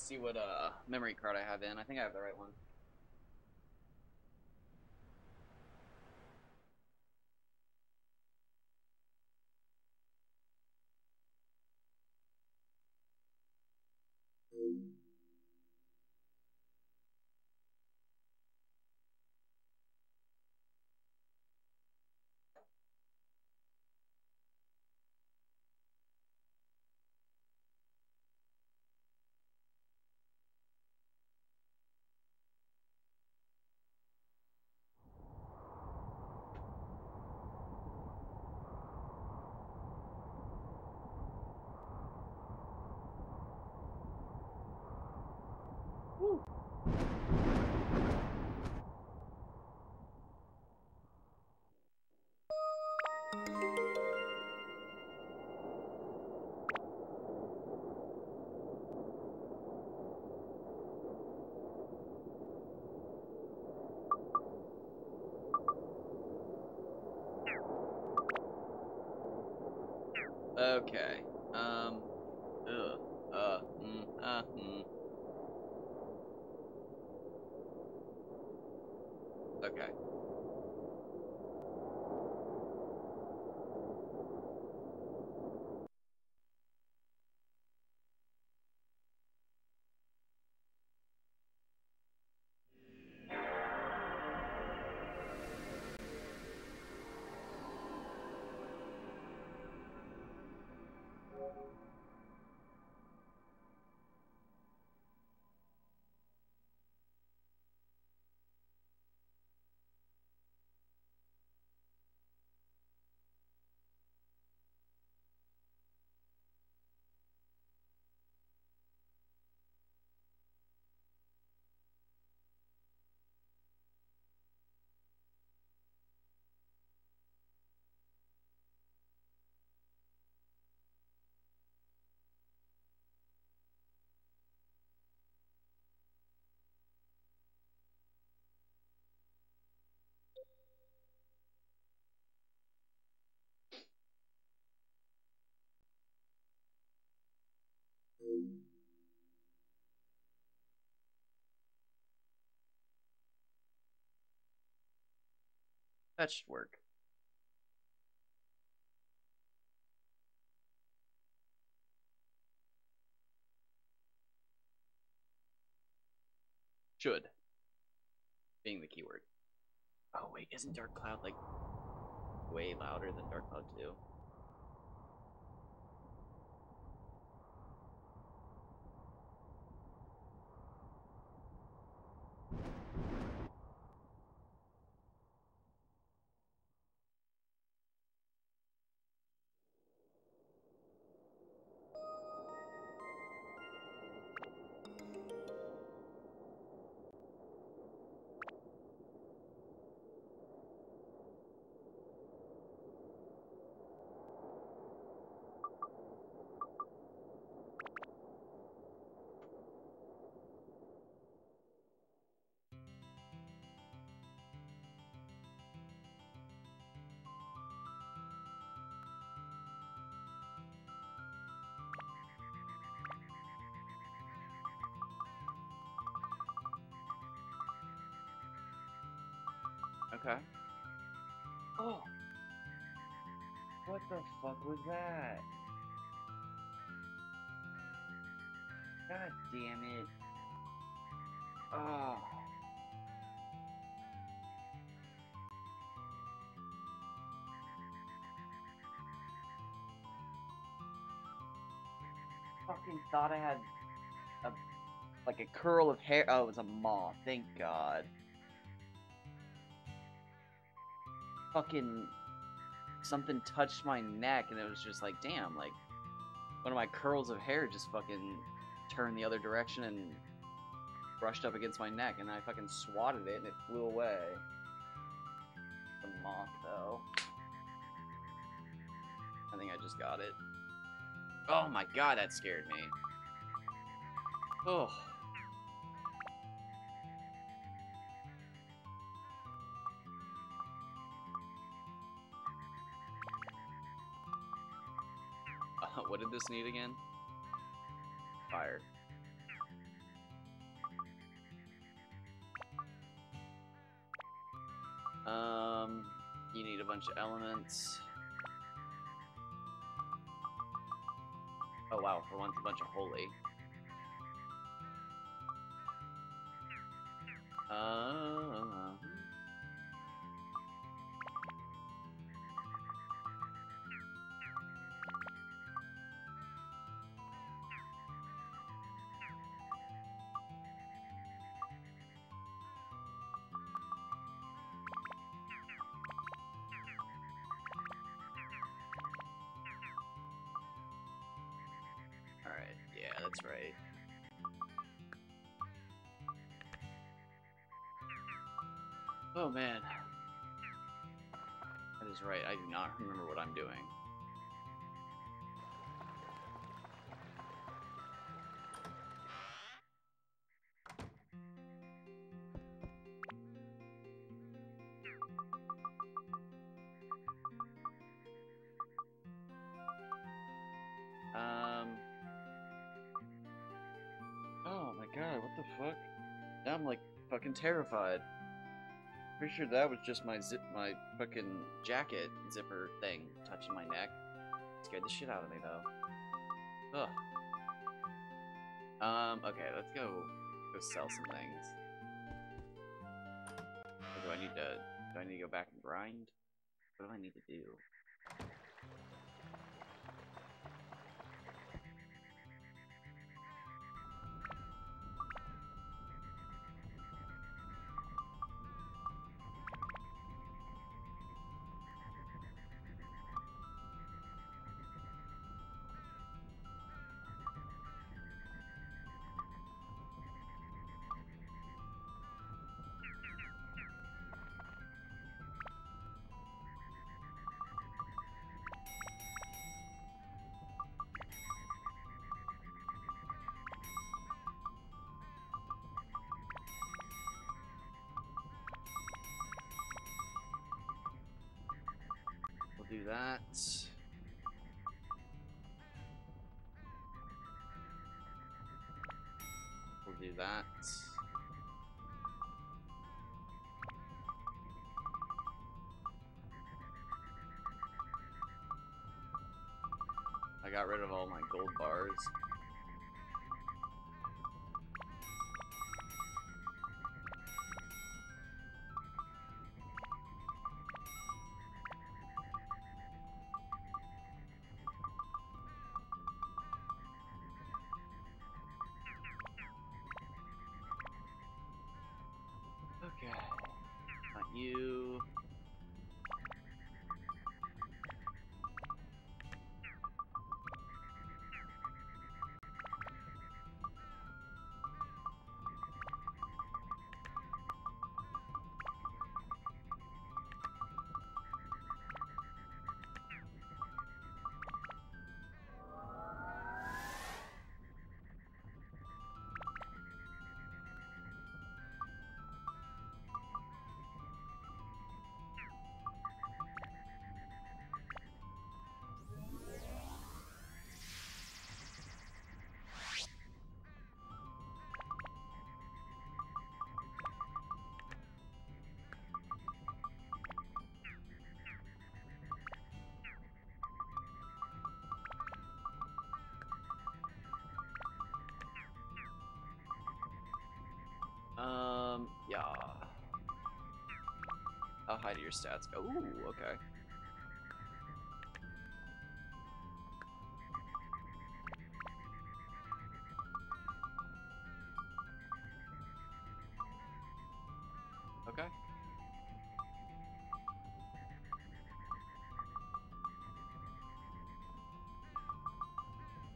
see what memory card I have in. I think I have the right one. Woo. Okay. Ugh. Okay. That should work. Should being the keyword. Oh wait, isn't Dark Cloud like way louder than Dark Cloud 2? Okay. Oh, what the fuck was that? God damn it. Oh. Fucking thought I had a like a curl of hair. Oh, it was a moth. Thank God. Fucking something touched my neck, and it was just like, damn, like one of my curls of hair just fucking turned the other direction and brushed up against my neck, and I fucking swatted it, and it flew away. The moth, though. I think I just got it. Oh my God, that scared me. Oh. What did this need again? Fire. You need a bunch of elements. Oh wow, for once a bunch of holy. Alright, yeah, that's right. Oh man. That is right, I do not remember what I'm doing. Oh my god, what the fuck? Now I'm like fucking terrified. Pretty sure that was just my fucking jacket zipper thing touching my neck. Scared the shit out of me though. Ugh. Okay, let's go sell some things. Or do I need to go back and grind? What do I need to do? We'll do that. We'll do that. I got rid of all my gold bars. Okay. Not you. Yeah. How high do your stats go? Ooh, okay. Okay.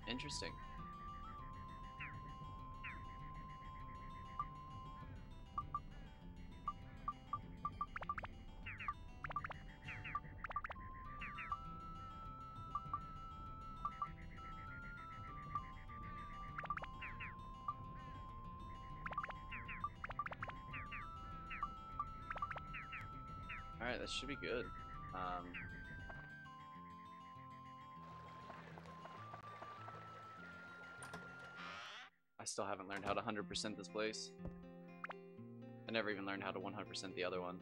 Interesting. Alright, that should be good. I still haven't learned how to 100% this place. I never even learned how to 100% the other one.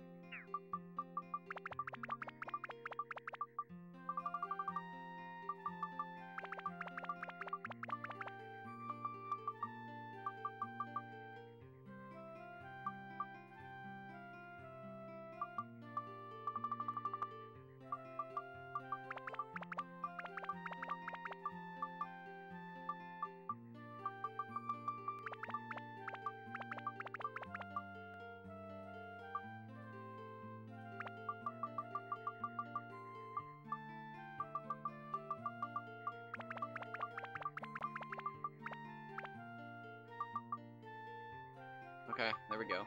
Okay, there we go.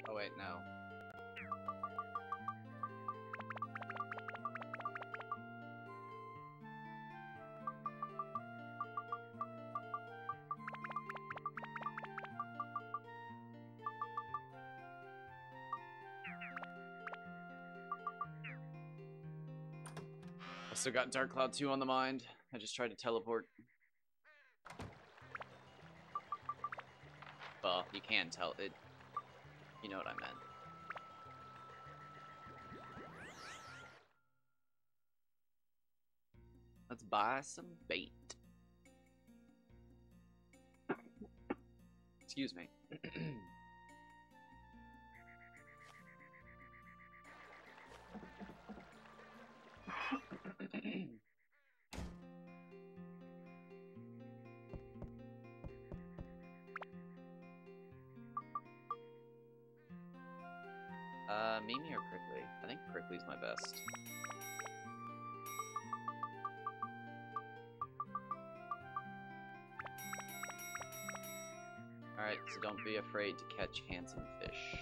Oh wait, no. I still got Dark Cloud 2 on the mind. I just tried to teleport. Well, you can tell it. You know what I meant. Let's buy some bait. Excuse me. Mimi or Prickly? I think Prickly's my best. Alright, so don't be afraid to catch handsome fish.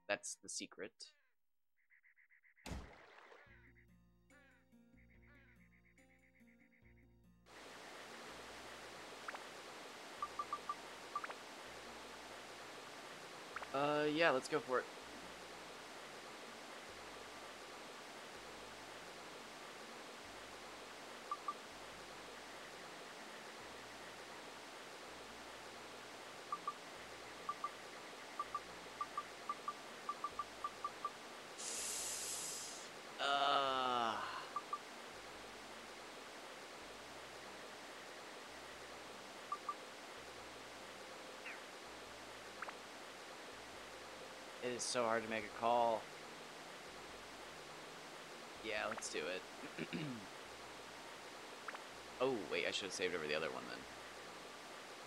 That's the secret. Yeah, let's go for it. It is so hard to make a call. Yeah, let's do it. Oh, wait, I should have saved over the other one then.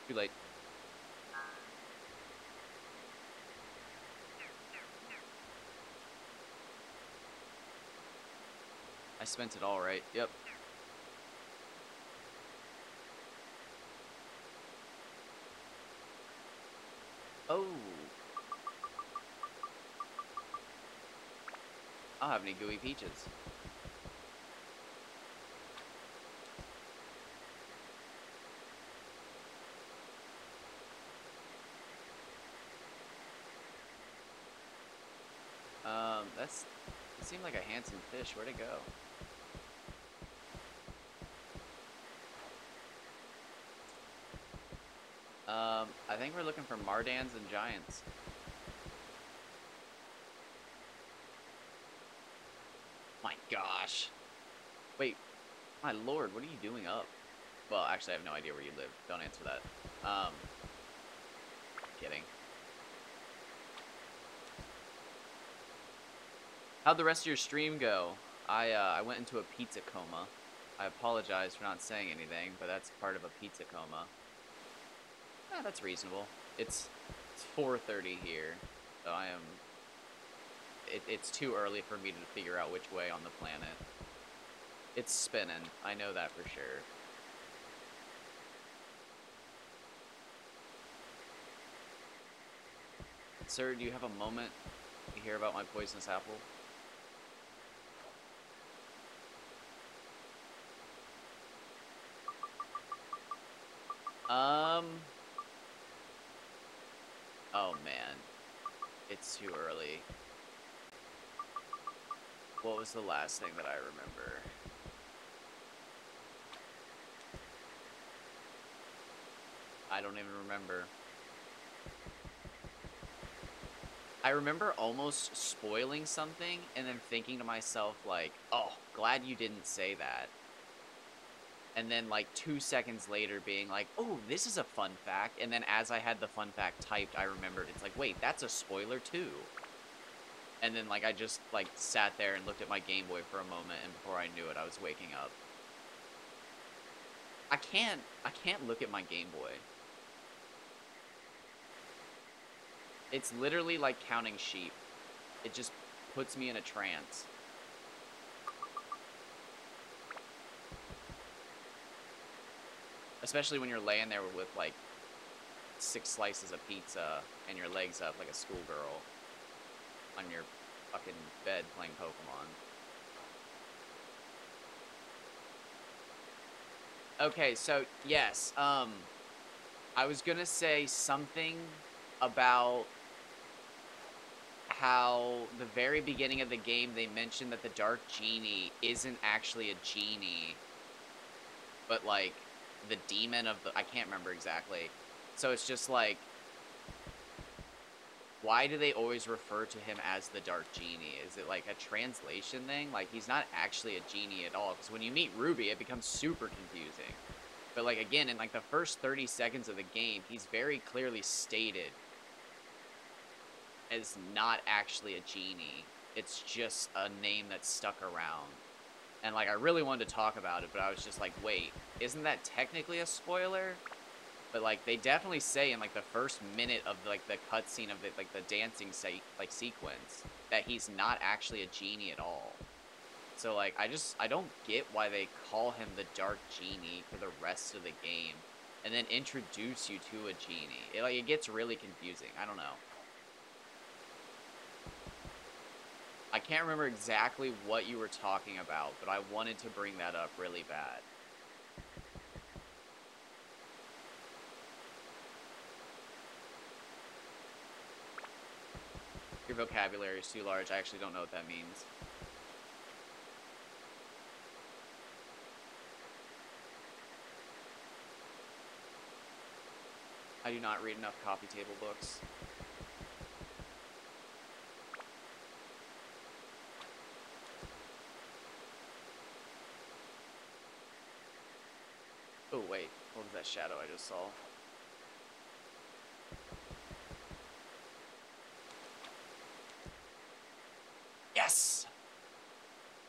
Too late. I spent it all right. Yep. Oh. I don't have any gooey peaches. It seemed like a handsome fish. Where'd it go? I think we're looking for Mardans and Giants. My gosh. Wait, my lord, what are you doing up? Well, actually, I have no idea where you live. Don't answer that. Kidding. How'd the rest of your stream go? I went into a pizza coma. I apologize for not saying anything, but that's part of a pizza coma. That's reasonable. It's 4:30 here, so I am... It's too early for me to figure out which way on the planet. It's spinning. I know that for sure. Sir, do you have a moment to hear about my poisonous apple? Oh man. It's too early. What was the last thing that I remember? I don't even remember. I remember almost spoiling something and then thinking to myself like, oh, glad you didn't say that. and then like 2 seconds later being like, oh, this is a fun fact, and then as I had the fun fact typed, I remembered it's like, wait, that's a spoiler too. And then like I just like sat there and looked at my Game Boy for a moment, and before I knew it, I was waking up. I can't look at my Game Boy. It's literally like counting sheep. It just puts me in a trance. Especially when you're laying there with like 6 slices of pizza and your legs up like a schoolgirl on your fucking bed playing Pokemon. Okay, so yes, I was gonna say something about how the very beginning of the game they mentioned that the Dark Genie isn't actually a genie, but like the demon of the, I can't remember exactly. So it's just like, why do they always refer to him as the Dark Genie? Is it like a translation thing? Like, he's not actually a genie at all, because when you meet Ruby, it becomes super confusing. But like, again, in like the first 30 seconds of the game, he's very clearly stated as not actually a genie. It's just a name that's stuck around. And like, I really wanted to talk about it, but I was just like, wait, isn't that technically a spoiler? But like, they definitely say in like the first minute of like the cutscene of it, like the dancing sequence, that he's not actually a genie at all. So like, I don't get why they call him the Dark Genie for the rest of the game, and then introduce you to a genie. It gets really confusing. I don't know. I can't remember exactly what you were talking about, but I wanted to bring that up really bad. Your vocabulary is too large. I actually don't know what that means. I do not read enough coffee table books. Oh, wait. What was that shadow I just saw? Yes!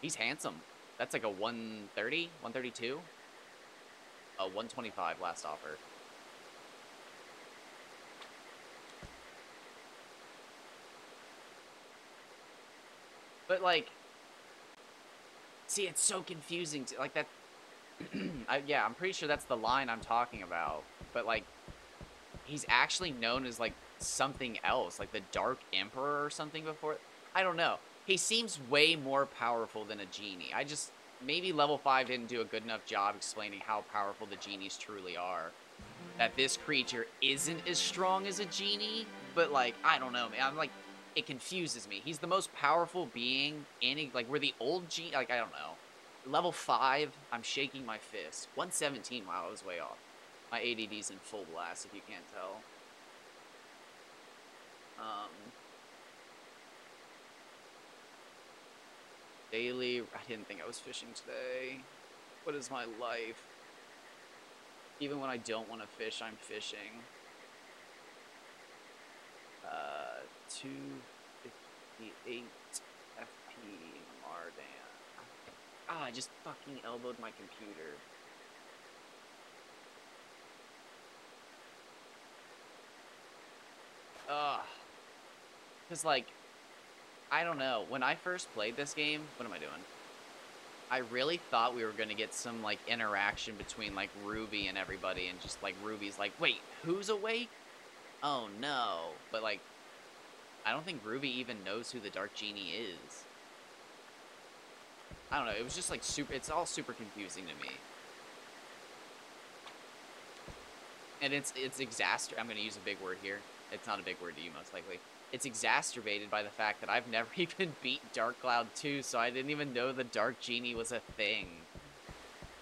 He's handsome. That's like a 130? 132? 125 last offer. But, like... See, it's so confusing. Like, that... yeah, I'm pretty sure that's the line I'm talking about. But, like... He's actually known as, like, something else. Like, the Dark Emperor or something before... I don't know. He seems way more powerful than a genie. Maybe level 5 didn't do a good enough job explaining how powerful the genies truly are. That this creature isn't as strong as a genie, but, like, I don't know, man. I'm like, it confuses me. He's the most powerful being in, like, we're the old genie, like, I don't know. Level 5, I'm shaking my fist. 117, wow, I was way off. My ADD's in full blast, if you can't tell. Daily, I didn't think I was fishing today. What is my life? Even when I don't want to fish, I'm fishing. 258 FP Mardan. Ah, I just fucking elbowed my computer. Ugh. Because, like, I don't know. When I first played this game, what am I doing? I really thought we were going to get some, like, interaction between, like, Ruby and everybody, and just, like, Ruby's like, wait, who's awake? Oh, no. But, like, I don't think Ruby even knows who the Dark Genie is. I don't know. It was just, like, it's all super confusing to me. And it's I'm going to use a big word here. It's not a big word to you, most likely. It's exacerbated by the fact that I've never even beat Dark Cloud 2, so I didn't even know the Dark Genie was a thing.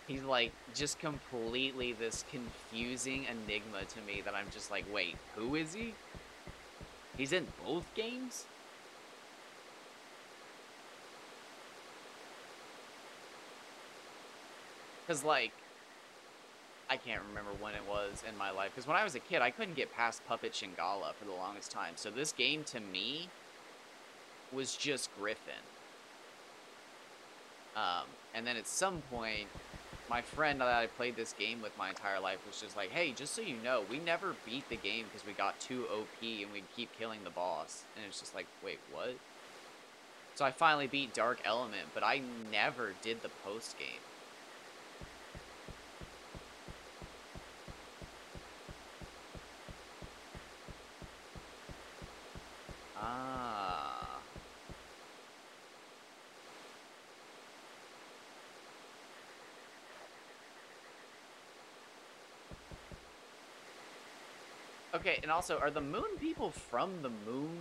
He's, like, just completely this confusing enigma to me that I'm just like, wait, who is he? He's in both games? Because, like, I can't remember when it was in my life. Because when I was a kid, I couldn't get past Puppet Shingala for the longest time. So this game, to me, was just Griffin. And then at some point, my friend that I played this game with my entire life was just like, hey, just so you know, we never beat the game because we got too OP and we'd keep killing the boss. And it's just like, wait, what? So I finally beat Dark Element, but I never did the post-game. Ah. Okay, and also, are the moon people from the moon?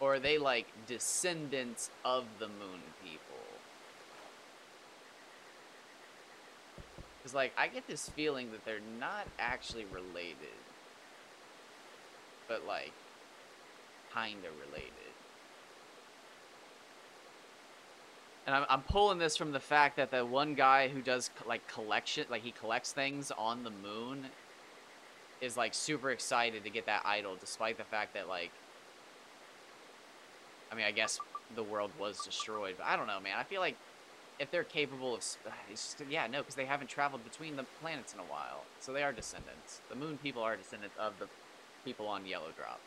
Or are they, like, descendants of the moon people? Because, like, I get this feeling that they're not actually related. But, like, kinda related. And I'm pulling this from the fact that the one guy who does, like, collection, like, he collects things on the moon is, like, super excited to get that idol, despite the fact that, like, I mean, I guess the world was destroyed, but I don't know, man. I feel like if they're capable of, it's just, yeah, no, because they haven't traveled between the planets in a while, so they are descendants. The moon people are descendants of the people on Yellow Drop.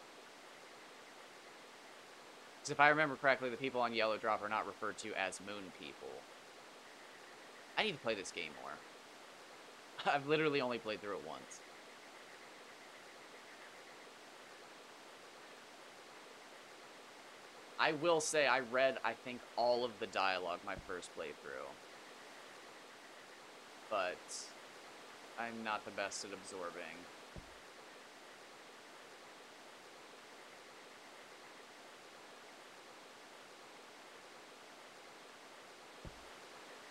Because if I remember correctly, the people on Yellow Drop are not referred to as moon people. I need to play this game more. I've literally only played through it once. I will say I read, I think, all of the dialogue my first playthrough. But I'm not the best at absorbing.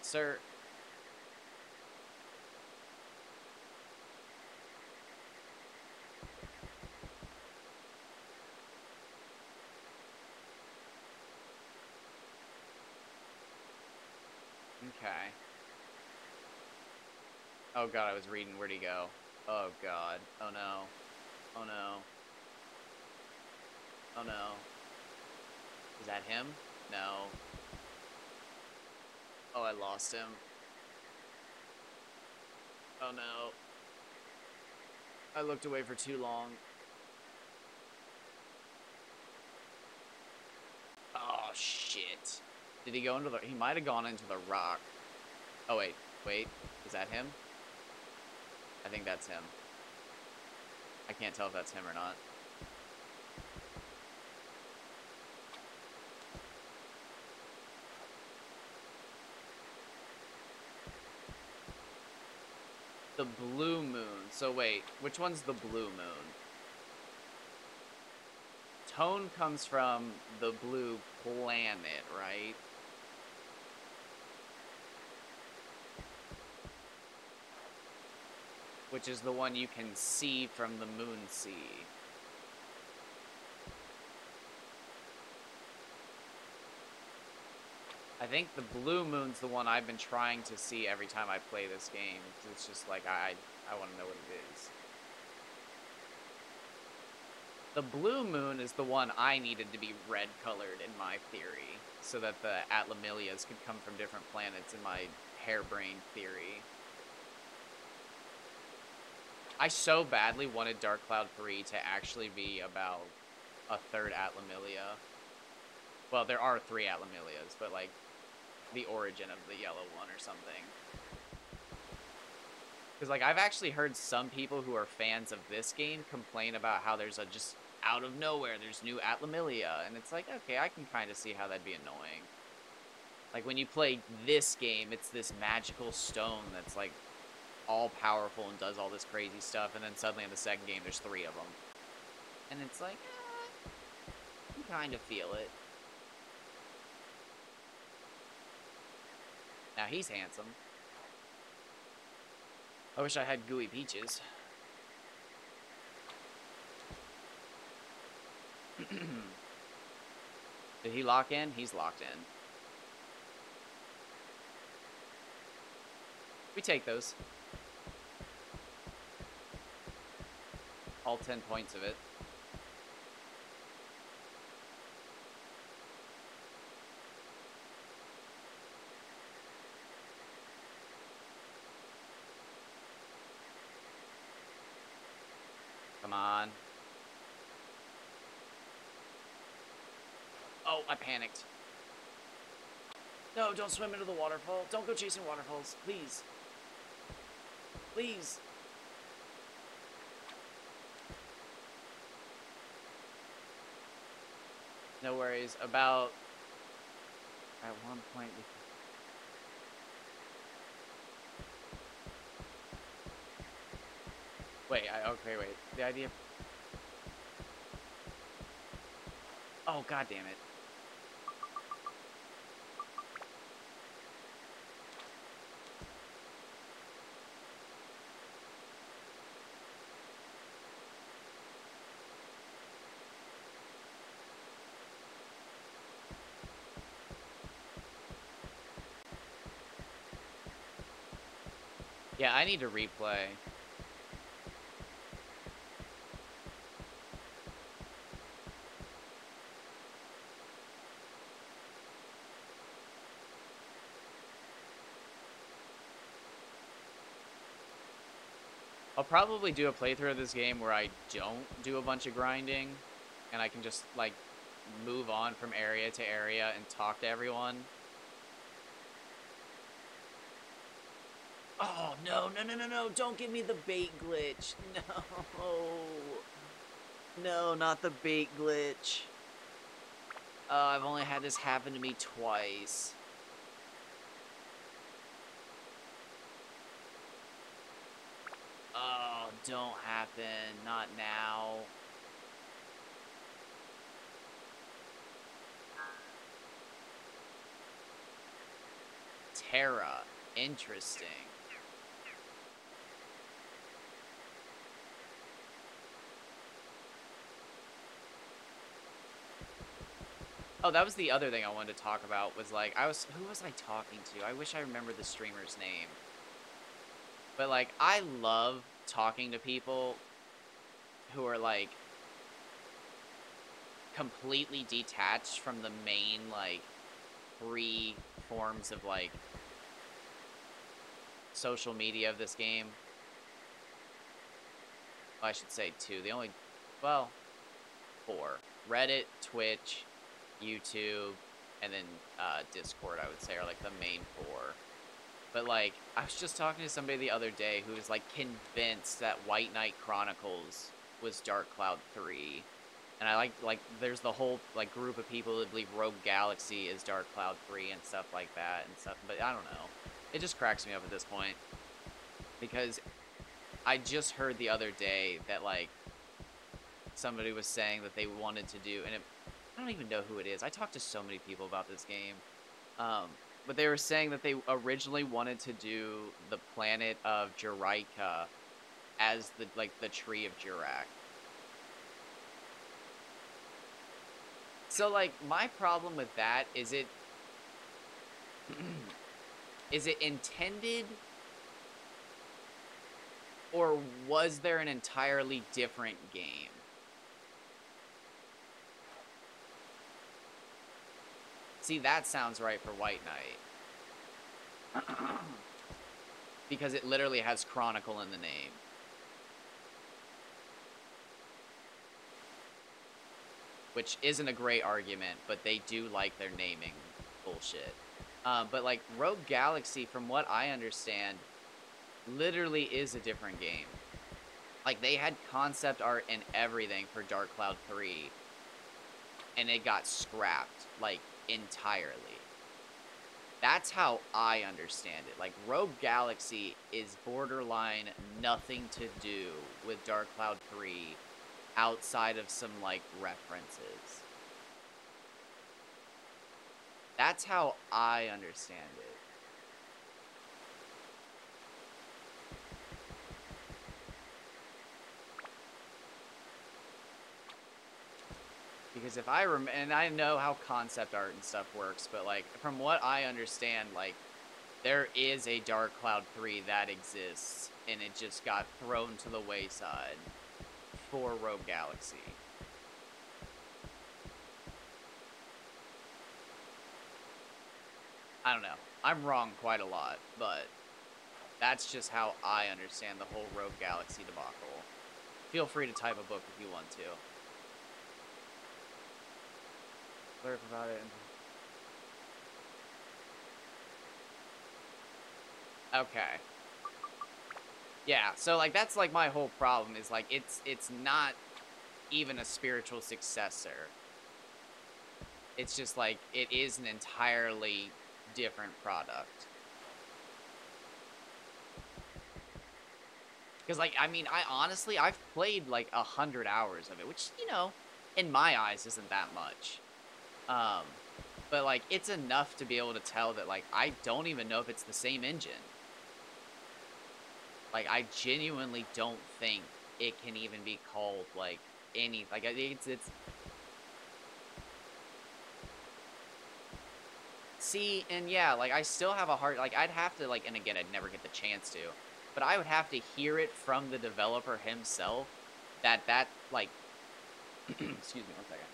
Sir. Okay. Oh god, I was reading. Where'd he go? Oh god. Oh no. Oh no. Oh no. Is that him? No. Oh, I lost him. Oh no. I looked away for too long. Oh shit. Did he go into the... He might have gone into the rock. Oh wait. Wait. Is that him? I think that's him. I can't tell if that's him or not. The blue moon. So wait, which one's the blue moon? Tone comes from the blue planet, right? Which is the one you can see from the moon sea. I think the blue moon's the one I've been trying to see every time I play this game. It's just like, I want to know what it is. The blue moon is the one I needed to be red colored in my theory, so that the Atlamilias could come from different planets in my harebrained theory. I so badly wanted Dark Cloud 3 to actually be about a third Atlamilia. Well, there are 3 Atlamilias, but like the origin of the yellow one or something. Because like I've actually heard some people who are fans of this game complain about how there's a just out of nowhere there's new Atlamilia, and it's like, okay, I can kind of see how that'd be annoying. Like when you play this game, it's this magical stone that's like all powerful and does all this crazy stuff, and then suddenly in the second game there's 3 of them, and it's like, you kind of feel it. Now he's handsome. I wish I had Gooey Peaches. Did he lock in? He's locked in. We take those. all 10 points of it. Come on. Oh, I panicked. No, don't swim into the waterfall. Don't go chasing waterfalls. Please. Please. No worries. About... At one point... Wait, okay, wait. The idea... Oh, god damn it. Yeah, I need to replay. I'll probably do a playthrough of this game where I don't do a bunch of grinding, and I can just, like, move on from area to area and talk to everyone. Oh, no, no, no, no, no, don't give me the bait glitch. No. No, not the bait glitch. I've only had this happen to me twice. Oh, don't happen. Not now. Terra. Interesting. Oh, that was the other thing I wanted to talk about, was like, who was I talking to? I wish I remembered the streamer's name. But like, I love talking to people who are like completely detached from the main like 3 forms of like social media of this game. Well, I should say 2. The only, well, 4. Reddit, Twitch, YouTube, and then Discord, I would say, are like the main 4. But like, I was just talking to somebody the other day who was like convinced that White Knight Chronicles was Dark Cloud 3. And I like there's the whole like group of people that believe Rogue Galaxy is Dark Cloud 3 and stuff like that and stuff, but I don't know. It just cracks me up at this point. Because I just heard the other day that like somebody was saying that they wanted to do, and I don't even know who it is. I talked to so many people about this game. But they were saying that they originally wanted to do the planet of Juraika as the tree of Jurak. So like my problem with that is it is it intended, or was there an entirely different game? See, that sounds right for White Knight. Because it literally has Chronicle in the name. Which isn't a great argument, but they do like their naming bullshit. But like Rogue Galaxy, from what I understand, literally is a different game. Like they had concept art and everything for Dark Cloud 3, and it got scrapped, like, entirely. That's how I understand it. Like, Rogue Galaxy is borderline nothing to do with Dark Cloud 3 outside of some, like, references. That's how I understand it. Because if I and I know how concept art and stuff works, but like from what I understand, like there is a Dark Cloud 3 that exists, and it just got thrown to the wayside. for Rogue Galaxy. I don't know. I'm wrong quite a lot, but that's just how I understand the whole Rogue Galaxy debacle. Feel free to type a book if you want to. Learn about it. Okay. Yeah, so, like, that's, like, my whole problem is, like, it's not even a spiritual successor. It's just, like, it is an entirely different product. Because, like, I mean, I've played, like, 100 hours of it, which, you know, in my eyes isn't that much. But, like, it's enough to be able to tell that, like, I don't even know if it's the same engine. Like, I genuinely don't think it can even be called, like, any, like, it's... See, and yeah, like, I still have a hard, like, I'd have to, like, and again, I'd never get the chance to, but I would have to hear it from the developer himself that, like, excuse me one second.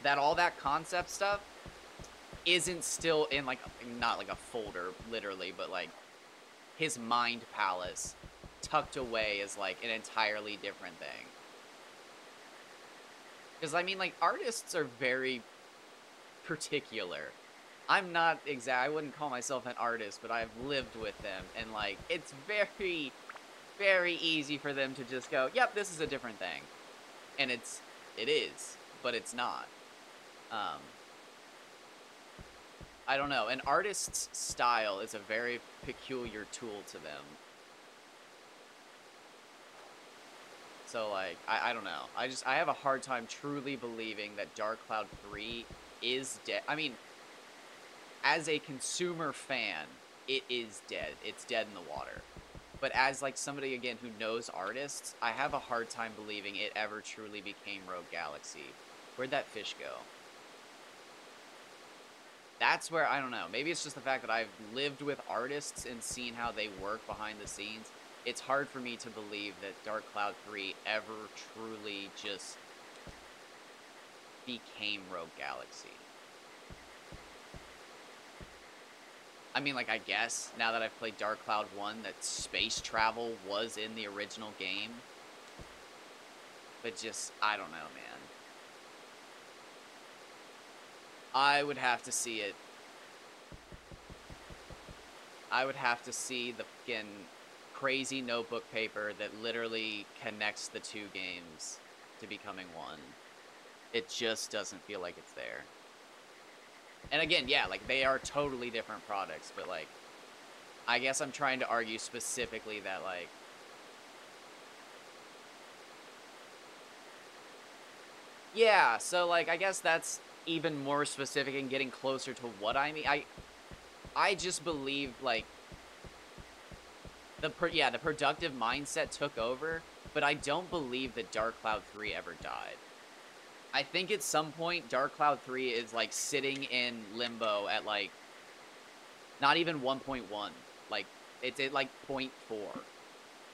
That all that concept stuff isn't still in, like, not like a folder, literally, but, like, his mind palace tucked away as, like, an entirely different thing. Because, I mean, like, artists are very particular. I'm not I wouldn't call myself an artist, but I've lived with them, and, like, it's very, very easy for them to just go, yep, this is a different thing. And it is, but it's not. I don't know. An artist's style is a very peculiar tool to them. So, like, I don't know. I have a hard time truly believing that Dark Cloud 3 is dead. I mean, as a consumer fan, it is dead. It's dead in the water. But as, like, somebody, again, who knows artists, I have a hard time believing it ever truly became Rogue Galaxy. Where'd that fish go? That's where, I don't know, maybe it's just the fact that I've lived with artists and seen how they work behind the scenes. It's hard for me to believe that Dark Cloud 3 ever truly just became Rogue Galaxy. I mean, like, I guess, now that I've played Dark Cloud 1, that space travel was in the original game. But just, I don't know, man. I would have to see it. I would have to see the fucking crazy notebook paper that literally connects the two games to becoming one. It just doesn't feel like it's there. And again, yeah, like, they are totally different products, but, like, I guess I'm trying to argue specifically that, like, yeah, so, like, I guess that's even more specific and getting closer to what I mean. I just believe, like, the productive mindset took over, but I don't believe that Dark Cloud 3 ever died. I think at some point, Dark Cloud 3 is, like, sitting in limbo at, like, not even 1.1. Like, it's at, like, 0.4.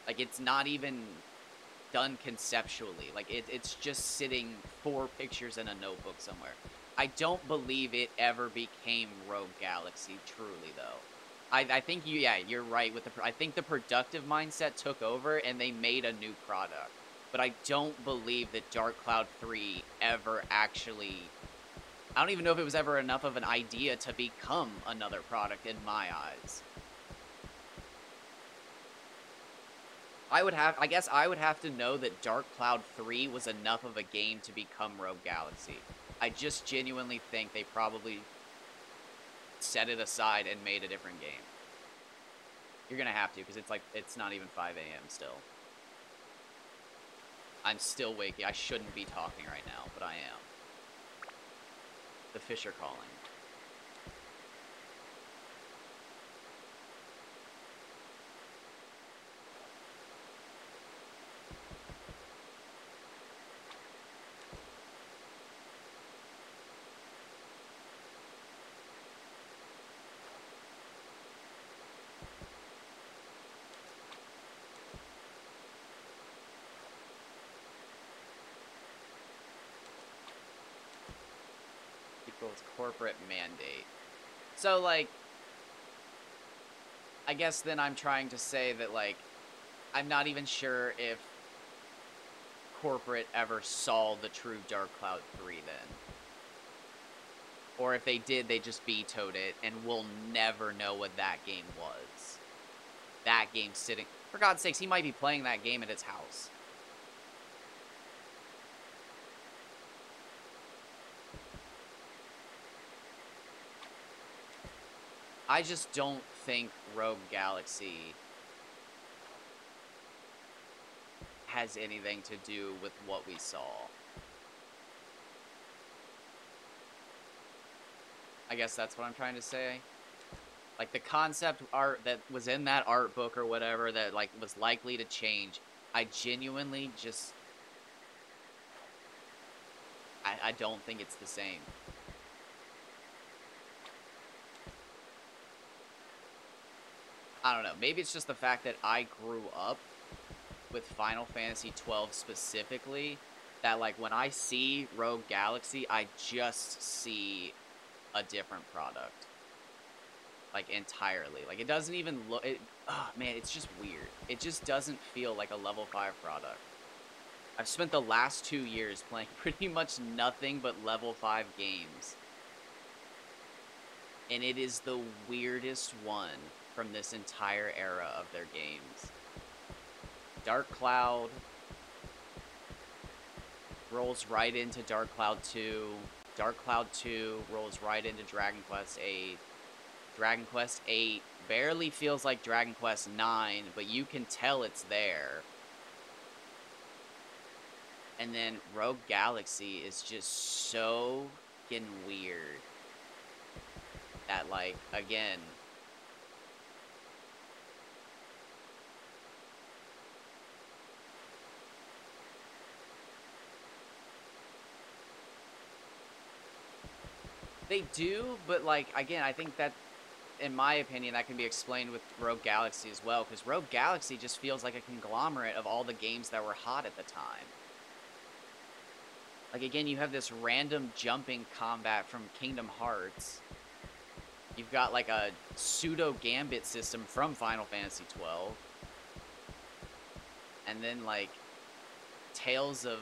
Like, it's not even done conceptually. Like, it's just sitting 4 pictures in a notebook somewhere. I don't believe it ever became Rogue Galaxy, truly, though. I think you're right with I think the productive mindset took over and they made a new product. But I don't believe that Dark Cloud 3 ever actually... I don't even know if it was ever enough of an idea to become another product in my eyes. I guess I would have to know that Dark Cloud 3 was enough of a game to become Rogue Galaxy. I just genuinely think they probably set it aside and made a different game. You're gonna have to, because it's not even 5 a.m. still. I'm still waking. I shouldn't be talking right now, but I am. The fish are calling. equals corporate mandate. So, like, I guess then I'm trying to say that, like, I'm not even sure if corporate ever saw the true Dark Cloud 3 then. Or if they did, they just vetoed it, and we'll never know what that game was. That game sitting... For God's sakes, he might be playing that game at his house. I just don't think Rogue Galaxy has anything to do with what we saw. I guess that's what I'm trying to say. Like, the concept art that was in that art book or whatever that, like, was likely to change, I genuinely just... I don't think it's the same. I don't know. Maybe it's just the fact that I grew up with Final Fantasy XII specifically, that, like, when I see Rogue Galaxy, I just see a different product. Like, entirely. Like, it doesn't even look... Oh, man, it's just weird. It just doesn't feel like a level 5 product. I've spent the last 2 years playing pretty much nothing but level 5 games. And it is the weirdest one from this entire era of their games. Dark Cloud rolls right into Dark Cloud 2. Dark Cloud 2 rolls right into Dragon Quest 8. Dragon Quest 8 barely feels like Dragon Quest 9, but you can tell it's there. And then Rogue Galaxy is just so fucking weird that, like, again... They do, but, like, again, I think that, in my opinion, that can be explained with Rogue Galaxy as well, because Rogue Galaxy just feels like a conglomerate of all the games that were hot at the time. Like, again, you have this random jumping combat from Kingdom Hearts. You've got, like, a pseudo-gambit system from Final Fantasy XII. And then, like, Tales of...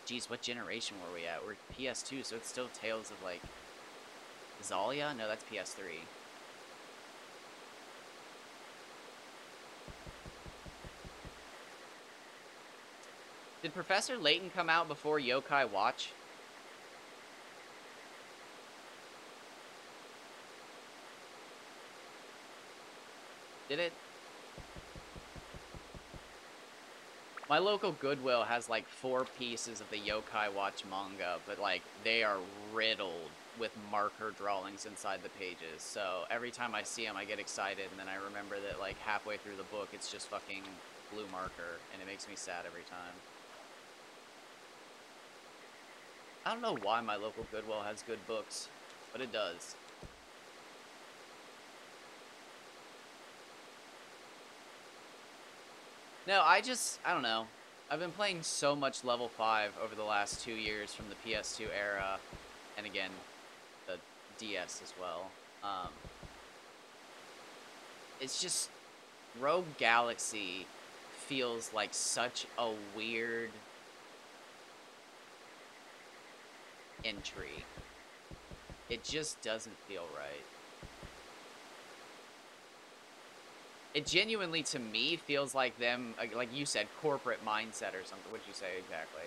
Geez, what generation were we at? We're PS2, so it's still Tales of, like... Xalia? No, that's PS3. Did Professor Layton come out before Yokai Watch? Did it? My local Goodwill has, like, 4 pieces of the Yokai Watch manga, but, like, they are riddled with marker drawings inside the pages. So every time I see them, I get excited, and then I remember that, like, halfway through the book, it's just fucking blue marker, and it makes me sad every time. I don't know why my local Goodwill has good books, but it does. No, I don't know. I've been playing so much level 5 over the last 2 years from the PS2 era, and again, the DS as well. It's just, Rogue Galaxy feels like such a weird entry. It just doesn't feel right. It genuinely, to me, feels like them, like you said, corporate mindset or something. What'd you say exactly?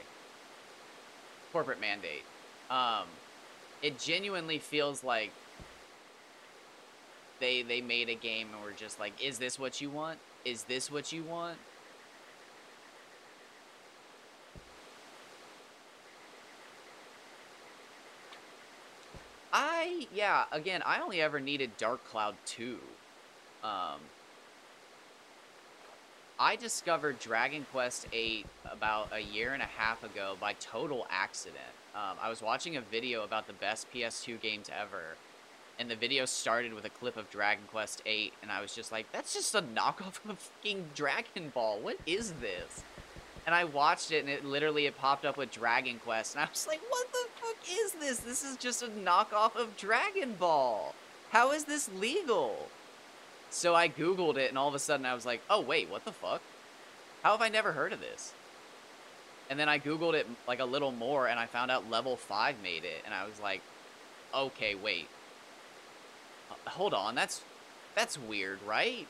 Corporate mandate. It genuinely feels like they made a game and were just like, is this what you want? Is this what you want? Yeah, again, I only ever needed Dark Cloud 2. I discovered Dragon Quest VIII about a year and a half ago by total accident. I was watching a video about the best PS2 games ever, and the video started with a clip of Dragon Quest VIII, and I was just like, that's just a knockoff of fucking Dragon Ball. What is this? And I watched it, and it popped up with Dragon Quest, and I was like, what the fuck? is this? This is just a knockoff of Dragon Ball. How is this legal? So I Googled it, and all of a sudden I was like, oh, wait, what the fuck? How have I never heard of this? And then I Googled it like a little more, and I found out Level 5 made it, and I was like, okay, wait. Hold on, that's weird, right?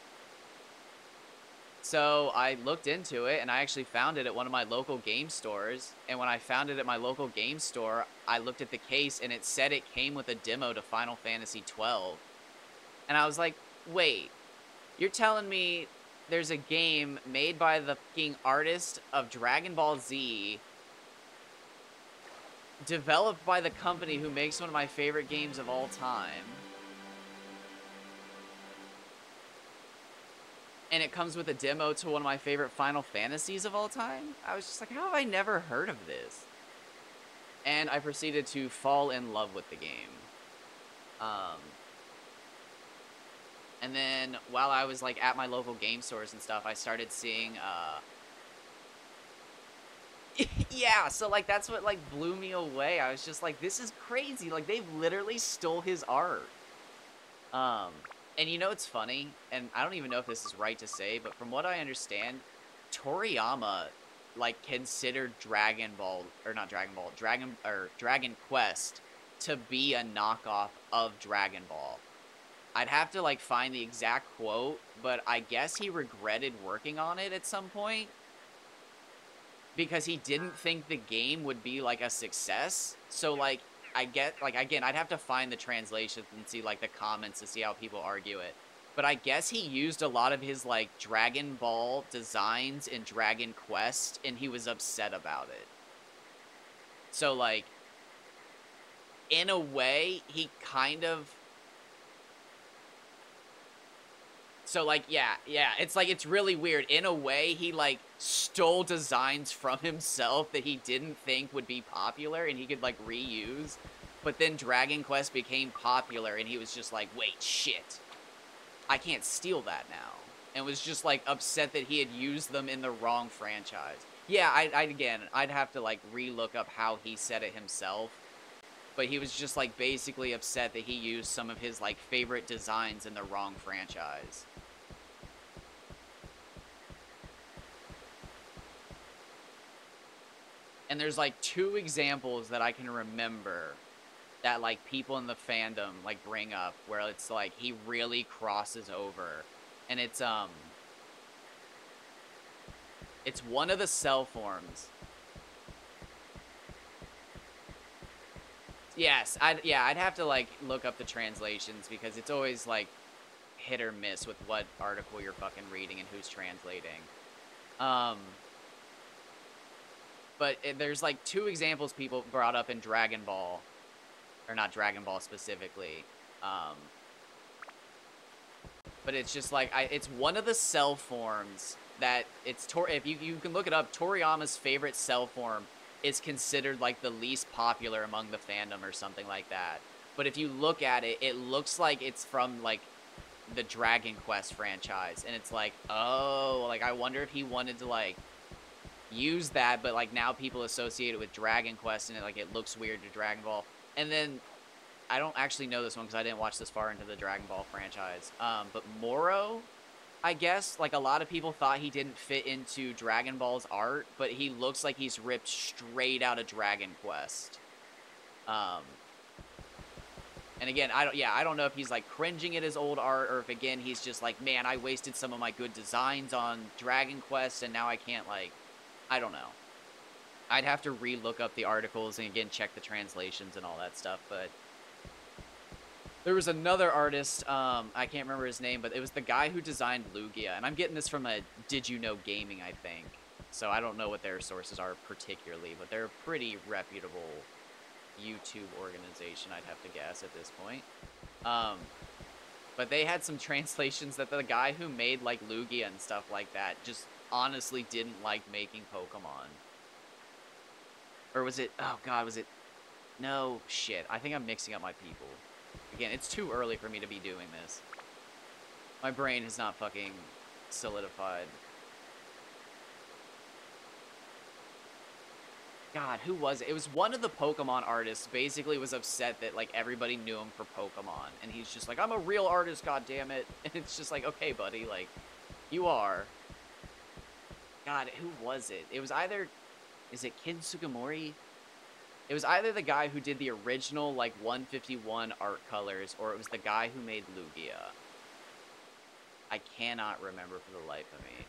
So I looked into it, and I actually found it at one of my local game stores. And when I found it at my local game store, I looked at the case, and it said it came with a demo to Final Fantasy XII. And I was like, wait, you're telling me there's a game made by the fucking artist of Dragon Ball Z, developed by the company who makes one of my favorite games of all time, and it comes with a demo to one of my favorite Final Fantasies of all time? I was just like, how have I never heard of this? And I proceeded to fall in love with the game. And then while I was like at my local game stores and stuff, I started seeing, yeah, so like that's what like blew me away. I was just like, this is crazy. Like they literally stole his art. And you know it's funny, and I don't even know if this is right to say, but from what I understand, Toriyama like considered Dragon Quest to be a knockoff of Dragon Ball. I'd have to like find the exact quote, but I guess he regretted working on it at some point because he didn't think the game would be like a success. So like I get, like, again, I'd have to find the translations and see, like, the comments to see how people argue it. But I guess he used a lot of his, like, Dragon Ball designs in Dragon Quest, and he was upset about it. So, like, in a way, he kind of... So, like, yeah, it's, like, it's really weird. In a way, he, like, stole designs from himself that he didn't think would be popular and he could, like, reuse. But then Dragon Quest became popular and he was just like, wait, shit. I can't steal that now. And was just, like, upset that he had used them in the wrong franchise. Yeah, I'd have to, like, re-look up how he said it himself. But he was just, like, basically upset that he used some of his, like, favorite designs in the wrong franchise. And there's, like, 2 examples that I can remember that, like, people in the fandom, like, bring up where it's, like, he really crosses over. And it's one of the cell forms. Yes, I'd have to, like, look up the translations because it's always, like, hit or miss with what article you're fucking reading and who's translating. But there's, like, 2 examples people brought up in Dragon Ball. Or not Dragon Ball specifically. But it's just, like, it's one of the cell forms that it's... If you can look it up, Toriyama's favorite cell form is considered, like, the least popular among the fandom or something like that. But if you look at it, it looks like it's from, like, the Dragon Quest franchise. And it's like, oh, like, I wonder if he wanted to, like... use that, but like now people associate it with Dragon Quest and it looks weird to Dragon Ball. And then I don't actually know this one because I didn't watch this far into the Dragon Ball franchise. But Moro, I guess, like a lot of people thought he didn't fit into Dragon Ball's art, but he looks like he's ripped straight out of Dragon Quest. And again, I don't know if he's like cringing at his old art or if again he's just like, man, I wasted some of my good designs on Dragon Quest and now I can't like, I don't know. I'd have to re-look up the articles and again check the translations and all that stuff, but there was another artist, I can't remember his name, but it was the guy who designed Lugia, and I'm getting this from a Did You Know Gaming, I think. So I don't know what their sources are particularly, but they're a pretty reputable YouTube organization, I'd have to guess at this point. But they had some translations that the guy who made like Lugia and stuff like that just honestly didn't like making Pokemon. Or was it, oh god, was it, no, shit, I think I'm mixing up my people. Again, it's too early for me to be doing this. My brain has not fucking solidified. God, who was it? It was one of the Pokemon artists. Basically, was upset that like everybody knew him for Pokemon, and he's just like, "I'm a real artist, god damn it!" And it's just like, okay, buddy, like, you are. God, who was it? It was either, is it Ken Sugimori? It was either the guy who did the original like 151 art colors, or it was the guy who made Lugia. I cannot remember for the life of me.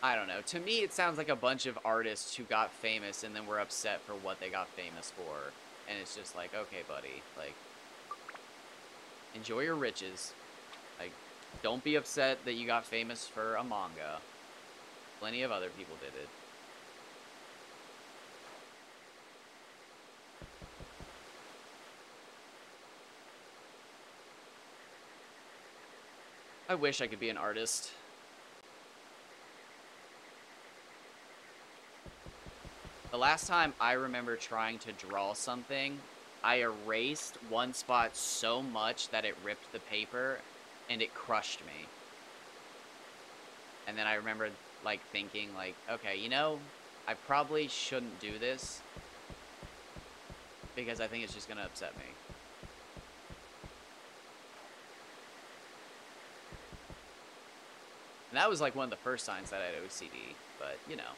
I don't know. To me, it sounds like a bunch of artists who got famous and then were upset for what they got famous for. And it's just like, okay, buddy, like, enjoy your riches. Like, don't be upset that you got famous for a manga. Plenty of other people did it. I wish I could be an artist. The last time I remember trying to draw something, I erased one spot so much that it ripped the paper and it crushed me. And then I remember like thinking like, okay, you know, I probably shouldn't do this because I think it's just gonna upset me. And that was like one of the first signs that I had OCD, but you know.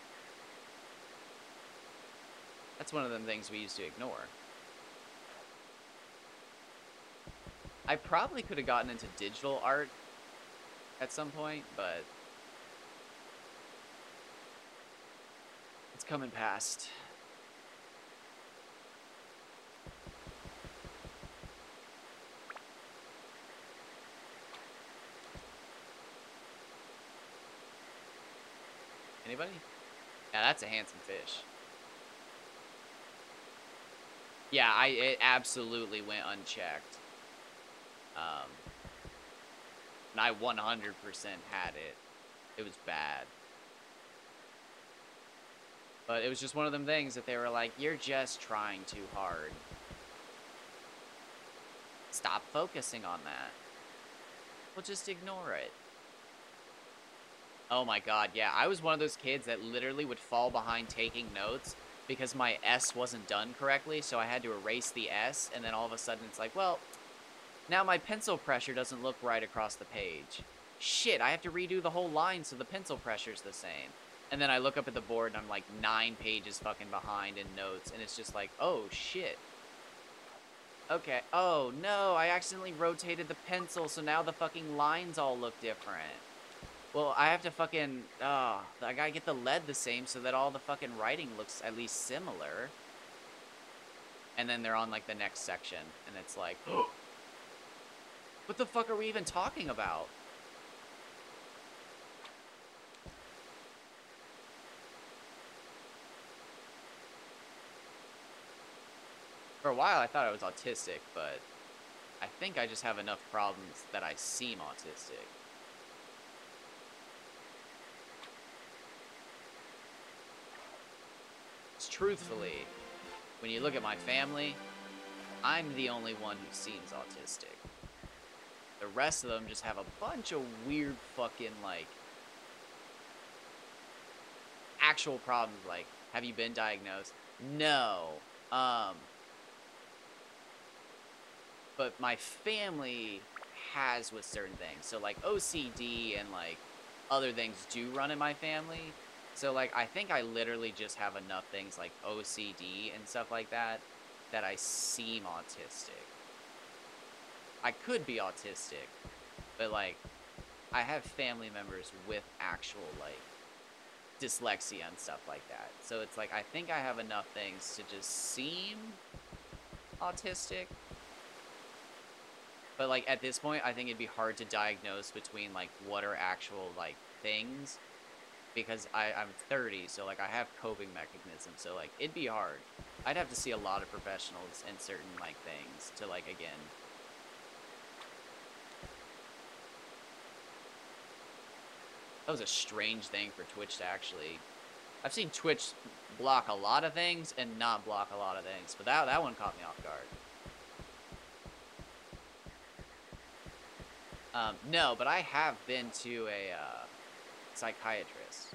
That's one of them things we used to ignore. I probably could have gotten into digital art at some point, but it's coming past. Anybody? Yeah, that's a handsome fish. Yeah, it absolutely went unchecked. And I 100% had it. It was bad. But it was just one of them things that they were like, you're just trying too hard. Stop focusing on that. Well, just ignore it. Oh my god, yeah. I was one of those kids that literally would fall behind taking notes because my S wasn't done correctly, so I had to erase the S, and then all of a sudden it's like, well, now my pencil pressure doesn't look right across the page. Shit, I have to redo the whole line so the pencil pressure's the same. And then I look up at the board and I'm like 9 pages fucking behind in notes, and it's just like, oh shit. Okay, oh no, I accidentally rotated the pencil, so now the fucking lines all look different. Well, I have to fucking, I gotta get the lead the same so that all the fucking writing looks at least similar. And then they're on, like, the next section, and it's like, what the fuck are we even talking about? For a while, I thought I was autistic, but I think I just have enough problems that I seem autistic. Truthfully, when you look at my family, I'm the only one who seems autistic. The rest of them just have a bunch of weird fucking, like, actual problems. Like, have you been diagnosed? No. But my family has with certain things. So, like, OCD and, like, other things do run in my family. So, like, I think I literally just have enough things like OCD and stuff like that that I seem autistic. I could be autistic, but, like, I have family members with actual, like, dyslexia and stuff like that. So it's like, I think I have enough things to just seem autistic. But, like, at this point, I think it'd be hard to diagnose between, like, what are actual, like, things. Because I'm 30, so, like, I have coping mechanisms. So, like, it'd be hard. I'd have to see a lot of professionals in certain, like, things to, like, again. That was a strange thing for Twitch to actually... I've seen Twitch block a lot of things and not block a lot of things. But that one caught me off guard. No, but I have been to a psychiatrist.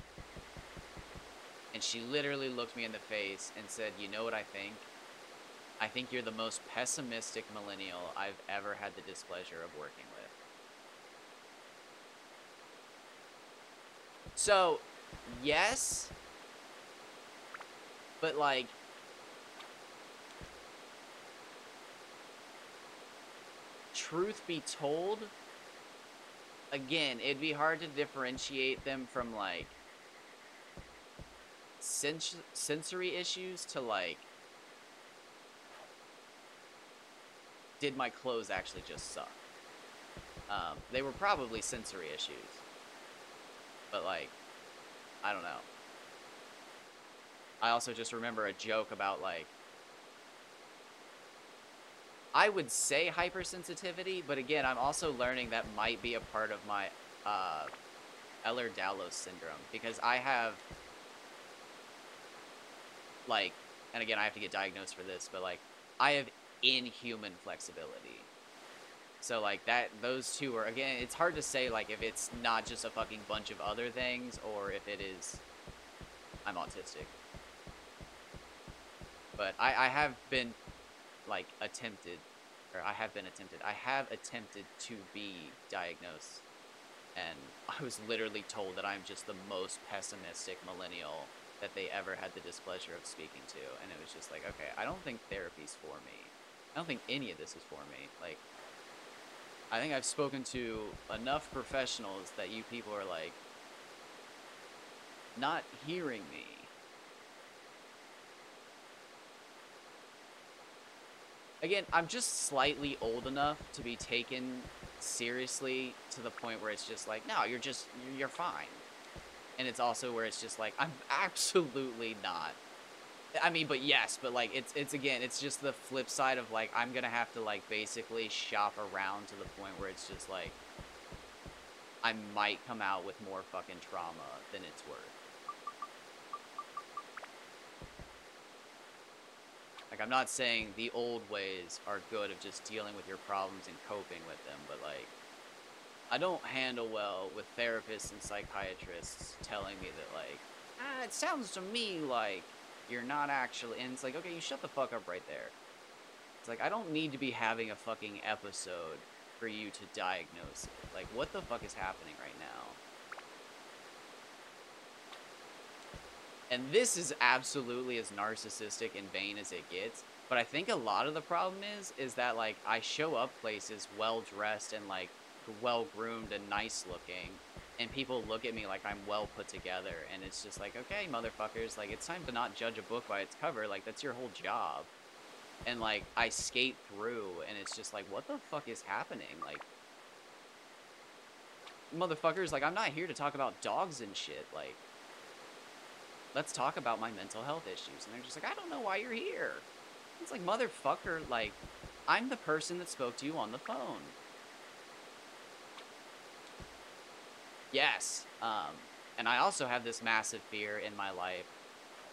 And she literally looked me in the face and said, "You know what I think? I think you're the most pessimistic millennial I've ever had the displeasure of working with." So, yes, but like, truth be told, again, it'd be hard to differentiate them from like sensory issues to like, did my clothes actually just suck? They were probably sensory issues, but like, I don't know. I also just remember a joke about like, I would say hypersensitivity, but again, I'm also learning that might be a part of my Ehlers-Danlos syndrome, because I have like, and again, I have to get diagnosed for this, but like, I have inhuman flexibility. So like that, those two are, again, it's hard to say like if it's not just a fucking bunch of other things or if it is, I'm autistic. But I have been like attempted, or I have attempted to be diagnosed, and I was literally told that I'm just the most pessimistic millennial that they ever had the displeasure of speaking to, and it was just like, okay, I don't think therapy's for me. I don't think any of this is for me. Like, I think I've spoken to enough professionals that you people are like not hearing me. Again, I'm just slightly old enough to be taken seriously to the point where it's just like, no, you're fine. And it's also where it's just like, I'm absolutely not. I mean, but yes, but like, it's again, it's just the flip side of like, I'm gonna have to like basically shop around to the point where it's just like, I might come out with more fucking trauma than it's worth. Like, I'm not saying the old ways are good of just dealing with your problems and coping with them, but like, I don't handle well with therapists and psychiatrists telling me that like, it sounds to me like you're not actually, and it's like, okay, you shut the fuck up right there. It's like, I don't need to be having a fucking episode for you to diagnose it. Like, what the fuck is happening right now? And this is absolutely as narcissistic and vain as it gets. But I think a lot of the problem is that, like, I show up places well-dressed and, like, well-groomed and nice-looking, and people look at me like I'm well put together, and it's just like, okay, motherfuckers, like, it's time to not judge a book by its cover. Like, that's your whole job. And, like, I skate through, and it's just like, what the fuck is happening? Like, motherfuckers, like, I'm not here to talk about dogs and shit. Like, let's talk about my mental health issues. And they're just like, I don't know why you're here. It's like, motherfucker, like, I'm the person that spoke to you on the phone. Yes. And I also have this massive fear in my life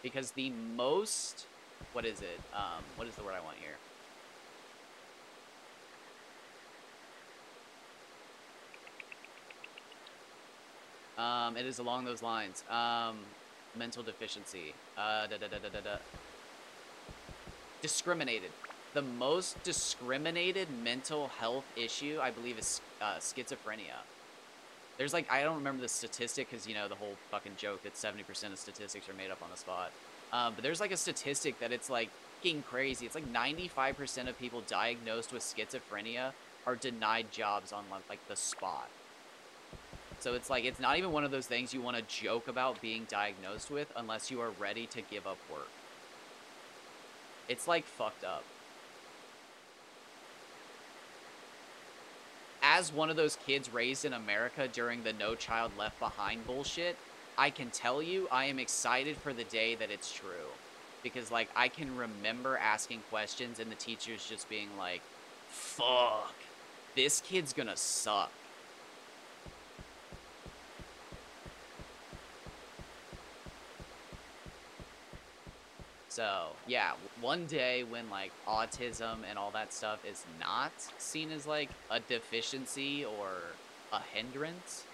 because the most, what is it? What is the word I want here? It is along those lines. Mental deficiency. Discriminated. The most discriminated mental health issue, I believe, is schizophrenia. There's like, I don't remember the statistic because, you know, the whole fucking joke that 70% of statistics are made up on the spot. But there's like a statistic that it's like fucking crazy. It's like 95% of people diagnosed with schizophrenia are denied jobs on like the spot. So it's like, it's not even one of those things you want to joke about being diagnosed with unless you are ready to give up work. It's like fucked up. As one of those kids raised in America during the No Child Left Behind bullshit, I can tell you I am excited for the day that it's true. Because, like, I can remember asking questions and the teachers just being like, fuck, this kid's gonna suck. So, yeah, one day when, like, autism and all that stuff is not seen as, like, a deficiency or a hindrance,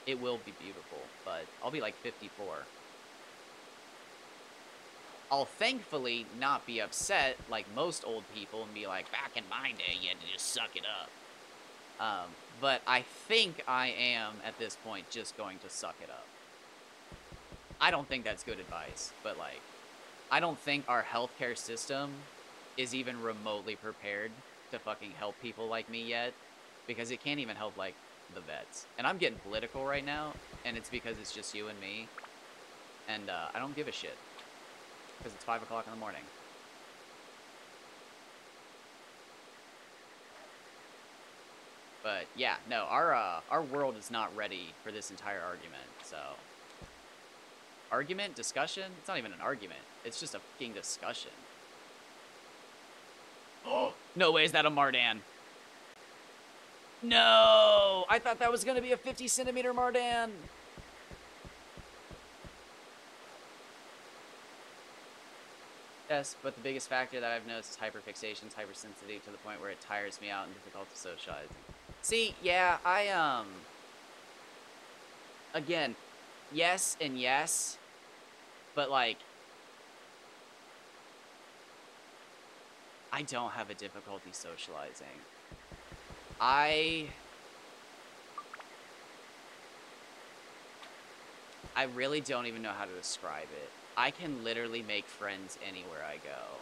it will be beautiful, but I'll be, like, 54. I'll thankfully not be upset like most old people and be like, back in my day, you had to just suck it up. But I think I am, at this point, just going to suck it up. I don't think that's good advice, but, like, I don't think our healthcare system is even remotely prepared to fucking help people like me yet, because it can't even help, like, the vets. And I'm getting political right now, and it's because it's just you and me, and I don't give a shit, because it's 5 o'clock in the morning. But yeah, no, our world is not ready for this entire argument. So, argument, discussion. It's not even an argument. It's just a fucking discussion. Oh no way! Is that a Mardan? No, I thought that was gonna be a 50-centimeter Mardan. Yes, but the biggest factor that I've noticed is hyperfixation, hypersensitivity to the point where it tires me out and difficult to socialize. See, yeah, again, yes and yes, but, like, I don't have a difficulty socializing. I really don't even know how to describe it. I can literally make friends anywhere I go.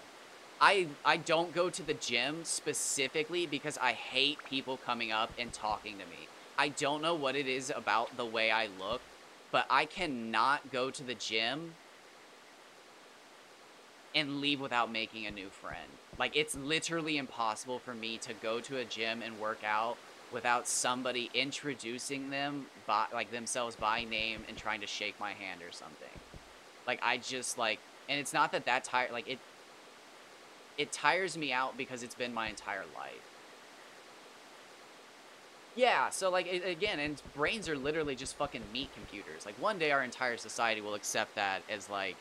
I don't go to the gym specifically because I hate people coming up and talking to me. I don't know what it is about the way I look, but I cannot go to the gym and leave without making a new friend. Like, it's literally impossible for me to go to a gym and work out without somebody introducing them by, like, themselves by name and trying to shake my hand or something. Like, I just, like, and it's not that like, it tires me out because it's been my entire life. Yeah, so, like, again, and brains are literally just fucking meat computers. Like, one day our entire society will accept that as, like,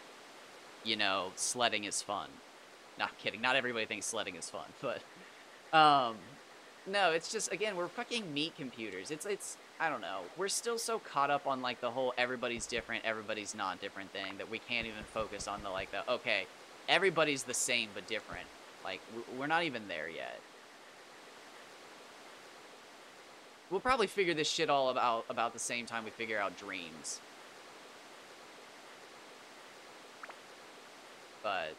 you know, sledding is fun. Not kidding. Not everybody thinks sledding is fun, but, no, it's just, again, we're fucking meat computers. It's, I don't know. We're still so caught up on, like, the whole everybody's different, everybody's not different thing that we can't even focus on the, like, the, okay, everybody's the same but different. Like, we're not even there yet. We'll probably figure this shit all about the same time we figure out dreams. But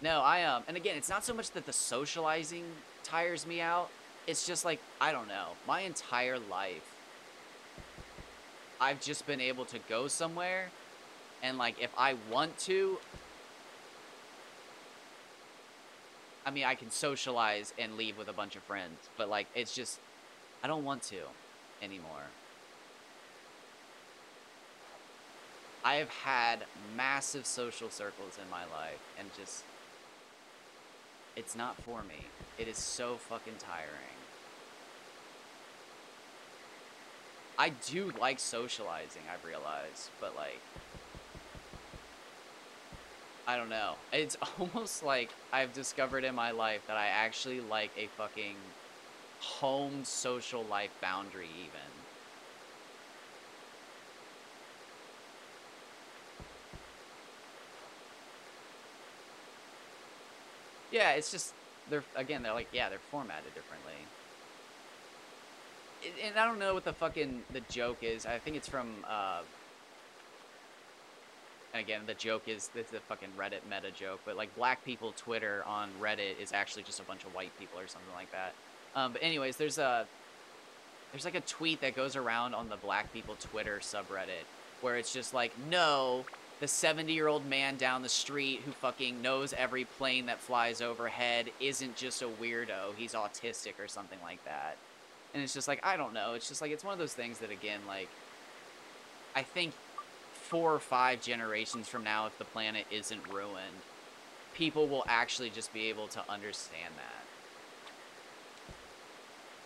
no, and again, it's not so much that the socializing tires me out. It's just like, I don't know. My entire life, I've just been able to go somewhere, and, like, if I want to, I mean, I can socialize and leave with a bunch of friends, but, like, it's just, I don't want to anymore. I have had massive social circles in my life, and just, it's not for me. It is so fucking tiring. I do like socializing, I've realized, but, like, I don't know. It's almost like I've discovered in my life that I actually like a fucking home social life boundary even. Yeah, it's just, they're like, yeah, they're formatted differently. And I don't know what the fucking, the joke is. I think it's from, and again, the joke is, this is a fucking Reddit meta joke, but, like, black people Twitter on Reddit is actually just a bunch of white people or something like that. But anyways, there's like a tweet that goes around on the black people Twitter subreddit where it's just like, no, the 70-year-old man down the street who fucking knows every plane that flies overhead isn't just a weirdo, he's autistic or something like that. And it's just like, I don't know, it's just like, it's one of those things that, again, like, I think 4 or 5 generations from now, if the planet isn't ruined, people will actually just be able to understand that.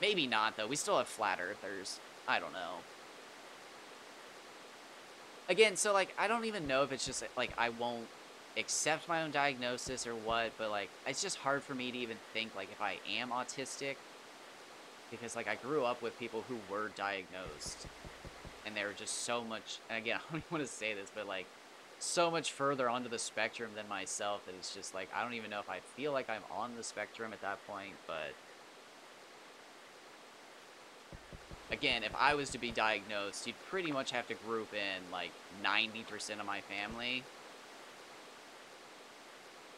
Maybe not, though. We still have flat earthers. I don't know. Again, so, like, I don't even know if it's just, like, I won't accept my own diagnosis or what, but, like, it's just hard for me to even think, like, if I am autistic, because, like, I grew up with people who were diagnosed, and they were just so much, and again, I don't even want to say this, but, like, so much further onto the spectrum than myself that it's just like, I don't even know if I feel like I'm on the spectrum at that point, but again, if I was to be diagnosed, you'd pretty much have to group in like 90% of my family.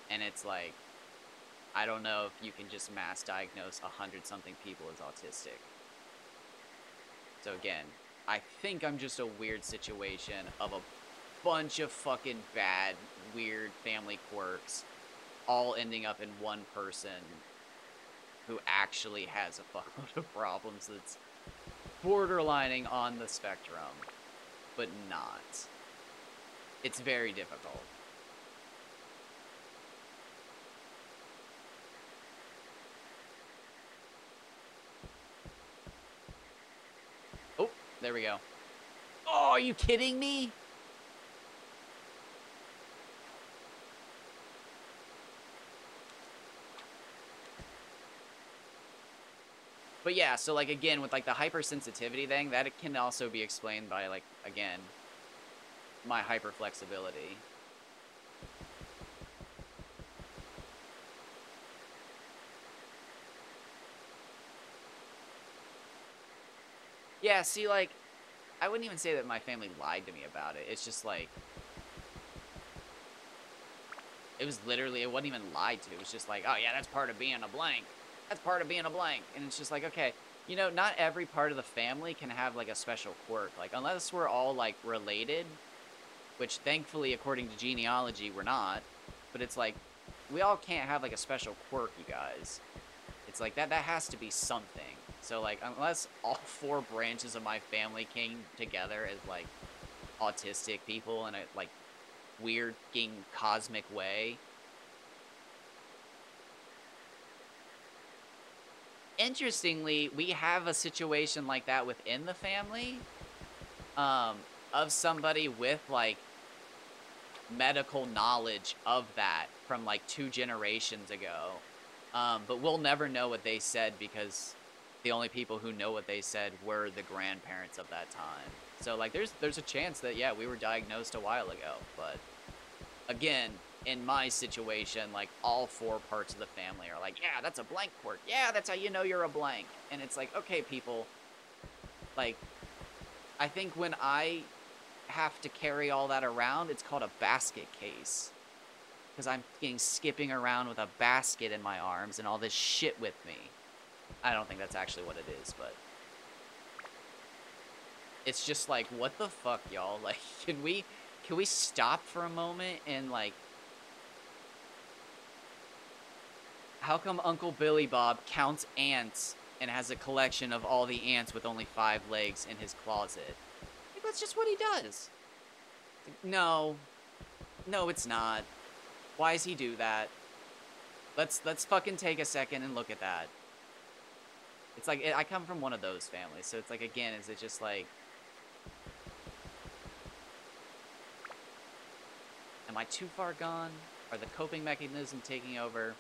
And it's like, I don't know if you can just mass diagnose 100-something people as autistic. So again, I think I'm just a weird situation of a bunch of fucking bad, weird family quirks all ending up in one person who actually has a fuckload of problems that's borderlining on the spectrum, but not. It's very difficult. Oh, there we go. Oh, are you kidding me? But yeah, so like again with like the hypersensitivity thing, that it can also be explained by like again my hyperflexibility. Yeah, see, like I wouldn't even say that my family lied to me about it. It's just like it was literally, it wasn't even lied to. It was just like, oh yeah, that's part of being a blank. That's part of being a blank. And it's just like, okay, you know, not every part of the family can have like a special quirk. Like unless we're all like related, which thankfully according to genealogy we're not, but it's like we all can't have like a special quirk, you guys. It's like that has to be something. So like unless all 4 branches of my family came together as like autistic people in a like weird cosmic way. Interestingly, we have a situation like that within the family, of somebody with like medical knowledge of that from like 2 generations ago. But we'll never know what they said because the only people who know what they said were the grandparents of that time. So like there's a chance that yeah, we were diagnosed a while ago, but again, in my situation, like all 4 parts of the family are like, yeah, that's a blank quirk. Yeah, that's how you know you're a blank. And it's like, okay, people, like, I think when I have to carry all that around, it's called a basket case. Because I'm skipping around with a basket in my arms and all this shit with me. I don't think that's actually what it is, but it's just like, what the fuck, y'all? Like, can we stop for a moment and like, how come Uncle Billy Bob counts ants and has a collection of all the ants with only 5 legs in his closet? Like, that's just what he does. No. No, it's not. Why does he do that? Let's fucking take a second and look at that. It's like, I come from one of those families, so it's like, again, is it just like... Am I too far gone? Are the coping mechanism taking over?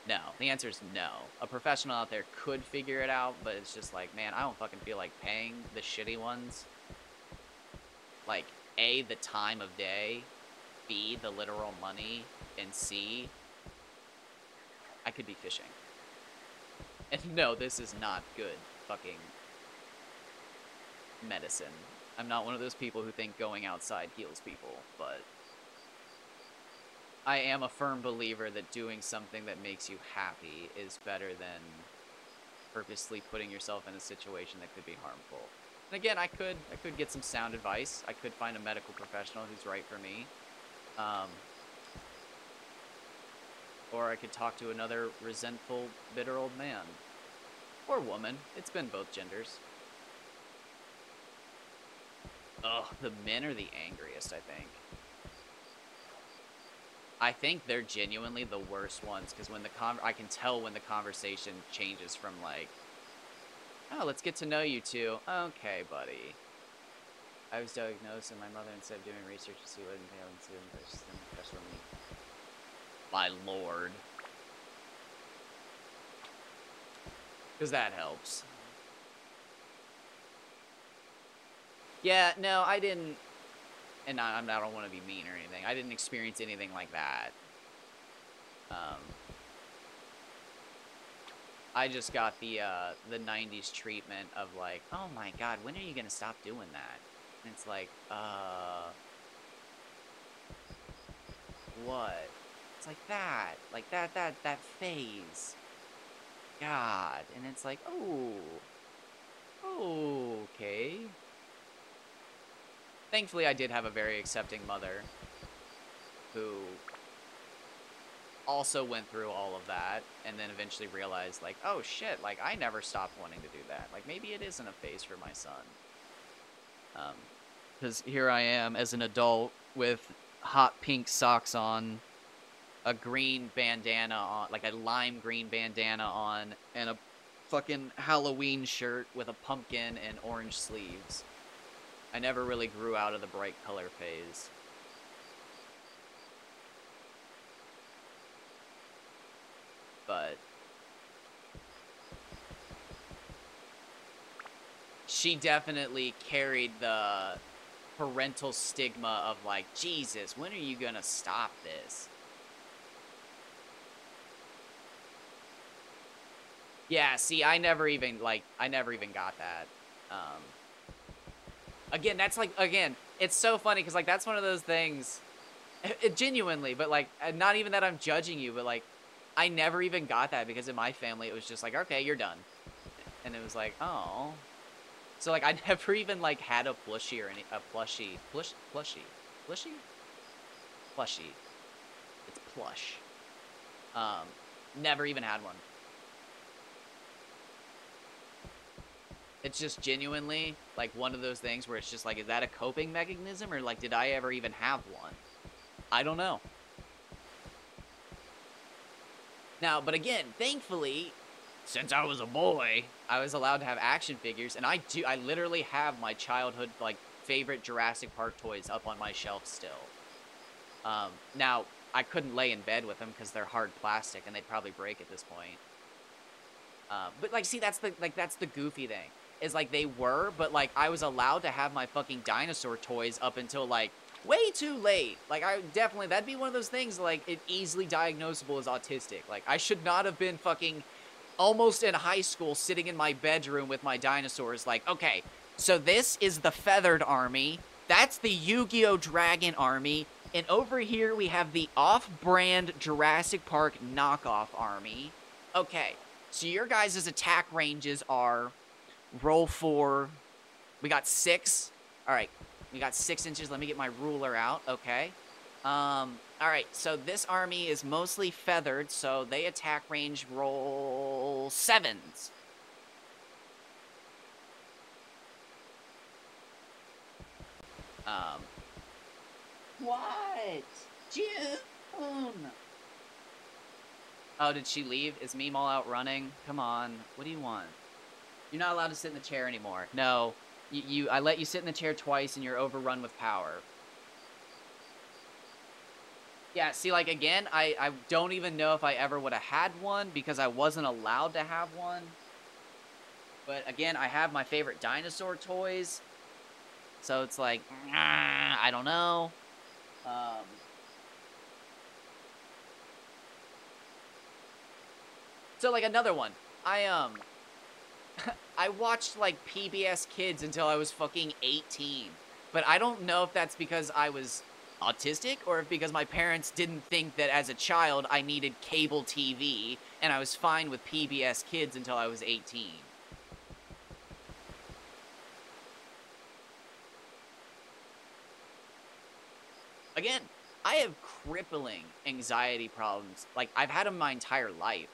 No. The answer is no. A professional out there could figure it out, but it's just like, man, I don't fucking feel like paying the shitty ones. Like, A, the time of day, B, the literal money, and C, I could be fishing. And no, this is not good fucking medicine. I'm not one of those people who think going outside heals people, but I am a firm believer that doing something that makes you happy is better than purposely putting yourself in a situation that could be harmful. And again, I could get some sound advice. I could find a medical professional who's right for me. Or I could talk to another resentful, bitter old man. Or woman. It's been both genders. Ugh, the men are the angriest, I think. I think they're genuinely the worst ones, because when I can tell when the conversation changes from like, oh, let's get to know you two. Okay, buddy. I was diagnosed, and my mother, instead of doing research to see what entailed special me. My lord. Because that helps. Yeah, no, I didn't. and I don't want to be mean or anything. I didn't experience anything like that. I just got the 90s treatment of like, oh my god, when are you gonna stop doing that? And it's like, what? It's like that. Like that phase. God. And it's like, oh. Okay. Thankfully, I did have a very accepting mother who also went through all of that and then eventually realized, like, oh shit, like, I never stopped wanting to do that. Like, maybe it isn't a phase for my son. Because here I am as an adult with hot pink socks on, a green bandana on, like a lime green bandana on, and a fucking Halloween shirt with a pumpkin and orange sleeves. I never really grew out of the bright color phase. But she definitely carried the parental stigma of like, Jesus, when are you gonna stop this? Yeah, see, I never even got that. Again, that's like, again, it's so funny because like that's one of those things, genuinely, but like, not even that I'm judging you, but like, I never even got that because in my family it was just like, okay, you're done, and it was like, oh, so like I never even like had a plushie or plushie. It's plush. Never even had one. It's just genuinely, like, one of those things where it's just like, is that a coping mechanism? Or, like, did I ever even have one? I don't know. Now, but again, thankfully, since I was a boy, I was allowed to have action figures. And I literally have my childhood, like, favorite Jurassic Park toys up on my shelf still. Now, I couldn't lay in bed with them because they're hard plastic and they'd probably break at this point. But, like, see, that's the goofy thing. Is like they were, but like I was allowed to have my fucking dinosaur toys up until like way too late. Like I definitely, that'd be one of those things like it easily diagnosable as autistic. Like I should not have been fucking almost in high school sitting in my bedroom with my dinosaurs like, okay, so this is the Feathered Army, that's the Yu-Gi-Oh! Dragon Army, and over here we have the off-brand Jurassic Park knockoff army. Okay, so your guys' attack ranges are roll 4. We got 6. All right. We got 6 inches. Let me get my ruler out. Okay. All right. So this army is mostly feathered, so they attack range roll 7s. What? June! Oh, did she leave? Is Meemaw out running? Come on. What do you want? You're not allowed to sit in the chair anymore. No. I let you sit in the chair twice and you're overrun with power. Yeah, see, like, again, I don't even know if I ever would have had one because I wasn't allowed to have one. But, again, I have my favorite dinosaur toys. So it's like, I don't know. So, like, another one. I watched, like, PBS Kids until I was fucking 18. But I don't know if that's because I was autistic or if because my parents didn't think that as a child I needed cable TV and I was fine with PBS Kids until I was 18. Again, I have crippling anxiety problems. Like, I've had them my entire life.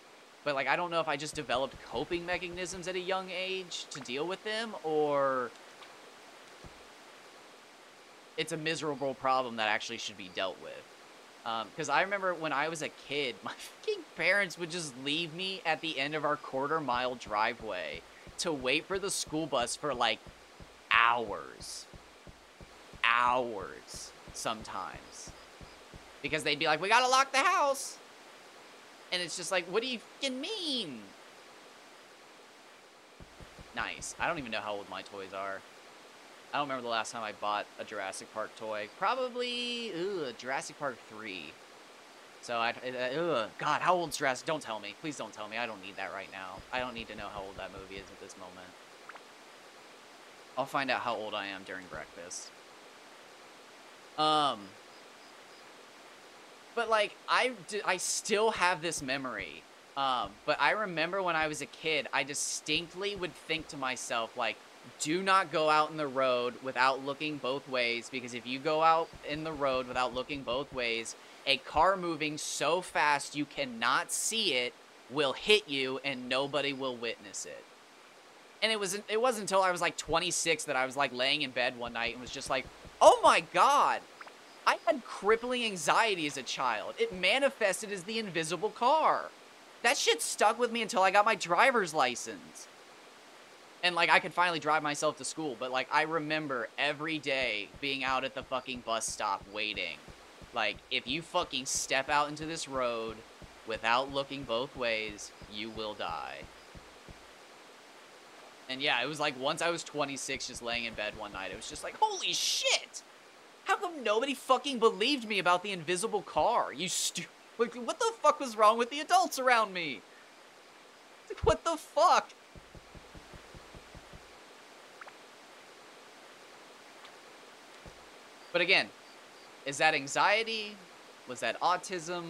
But, like, I don't know if I just developed coping mechanisms at a young age to deal with them, or it's a miserable problem that actually should be dealt with. Because I remember when I was a kid, my fucking parents would just leave me at the end of our quarter-mile driveway to wait for the school bus for, like, hours. Hours, sometimes. Because they'd be like, we gotta lock the house! And it's just like, what do you fucking mean? Nice. I don't even know how old my toys are. I don't remember the last time I bought a Jurassic Park toy. Probably, Jurassic Park 3. So, God, how old's Jurassic? Don't tell me. Please don't tell me. I don't need that right now. I don't need to know how old that movie is at this moment. I'll find out how old I am during breakfast. But, like, I still have this memory. But I remember when I was a kid, I distinctly would think to myself, like, do not go out in the road without looking both ways, because if you go out in the road without looking both ways, a car moving so fast you cannot see it will hit you and nobody will witness it. And it wasn't until I was like 26 that I was like laying in bed one night and was just like, oh my God, I had crippling anxiety as a child. It manifested as the invisible car. That shit stuck with me until I got my driver's license. And, like, I could finally drive myself to school, but, like, I remember every day being out at the fucking bus stop waiting. Like, if you fucking step out into this road without looking both ways, you will die. And, yeah, it was, like, once I was 26 just laying in bed one night, it was just like, holy shit! How come nobody fucking believed me about the invisible car? You like, what the fuck was wrong with the adults around me? Like, what the fuck? But again, is that anxiety? Was that autism?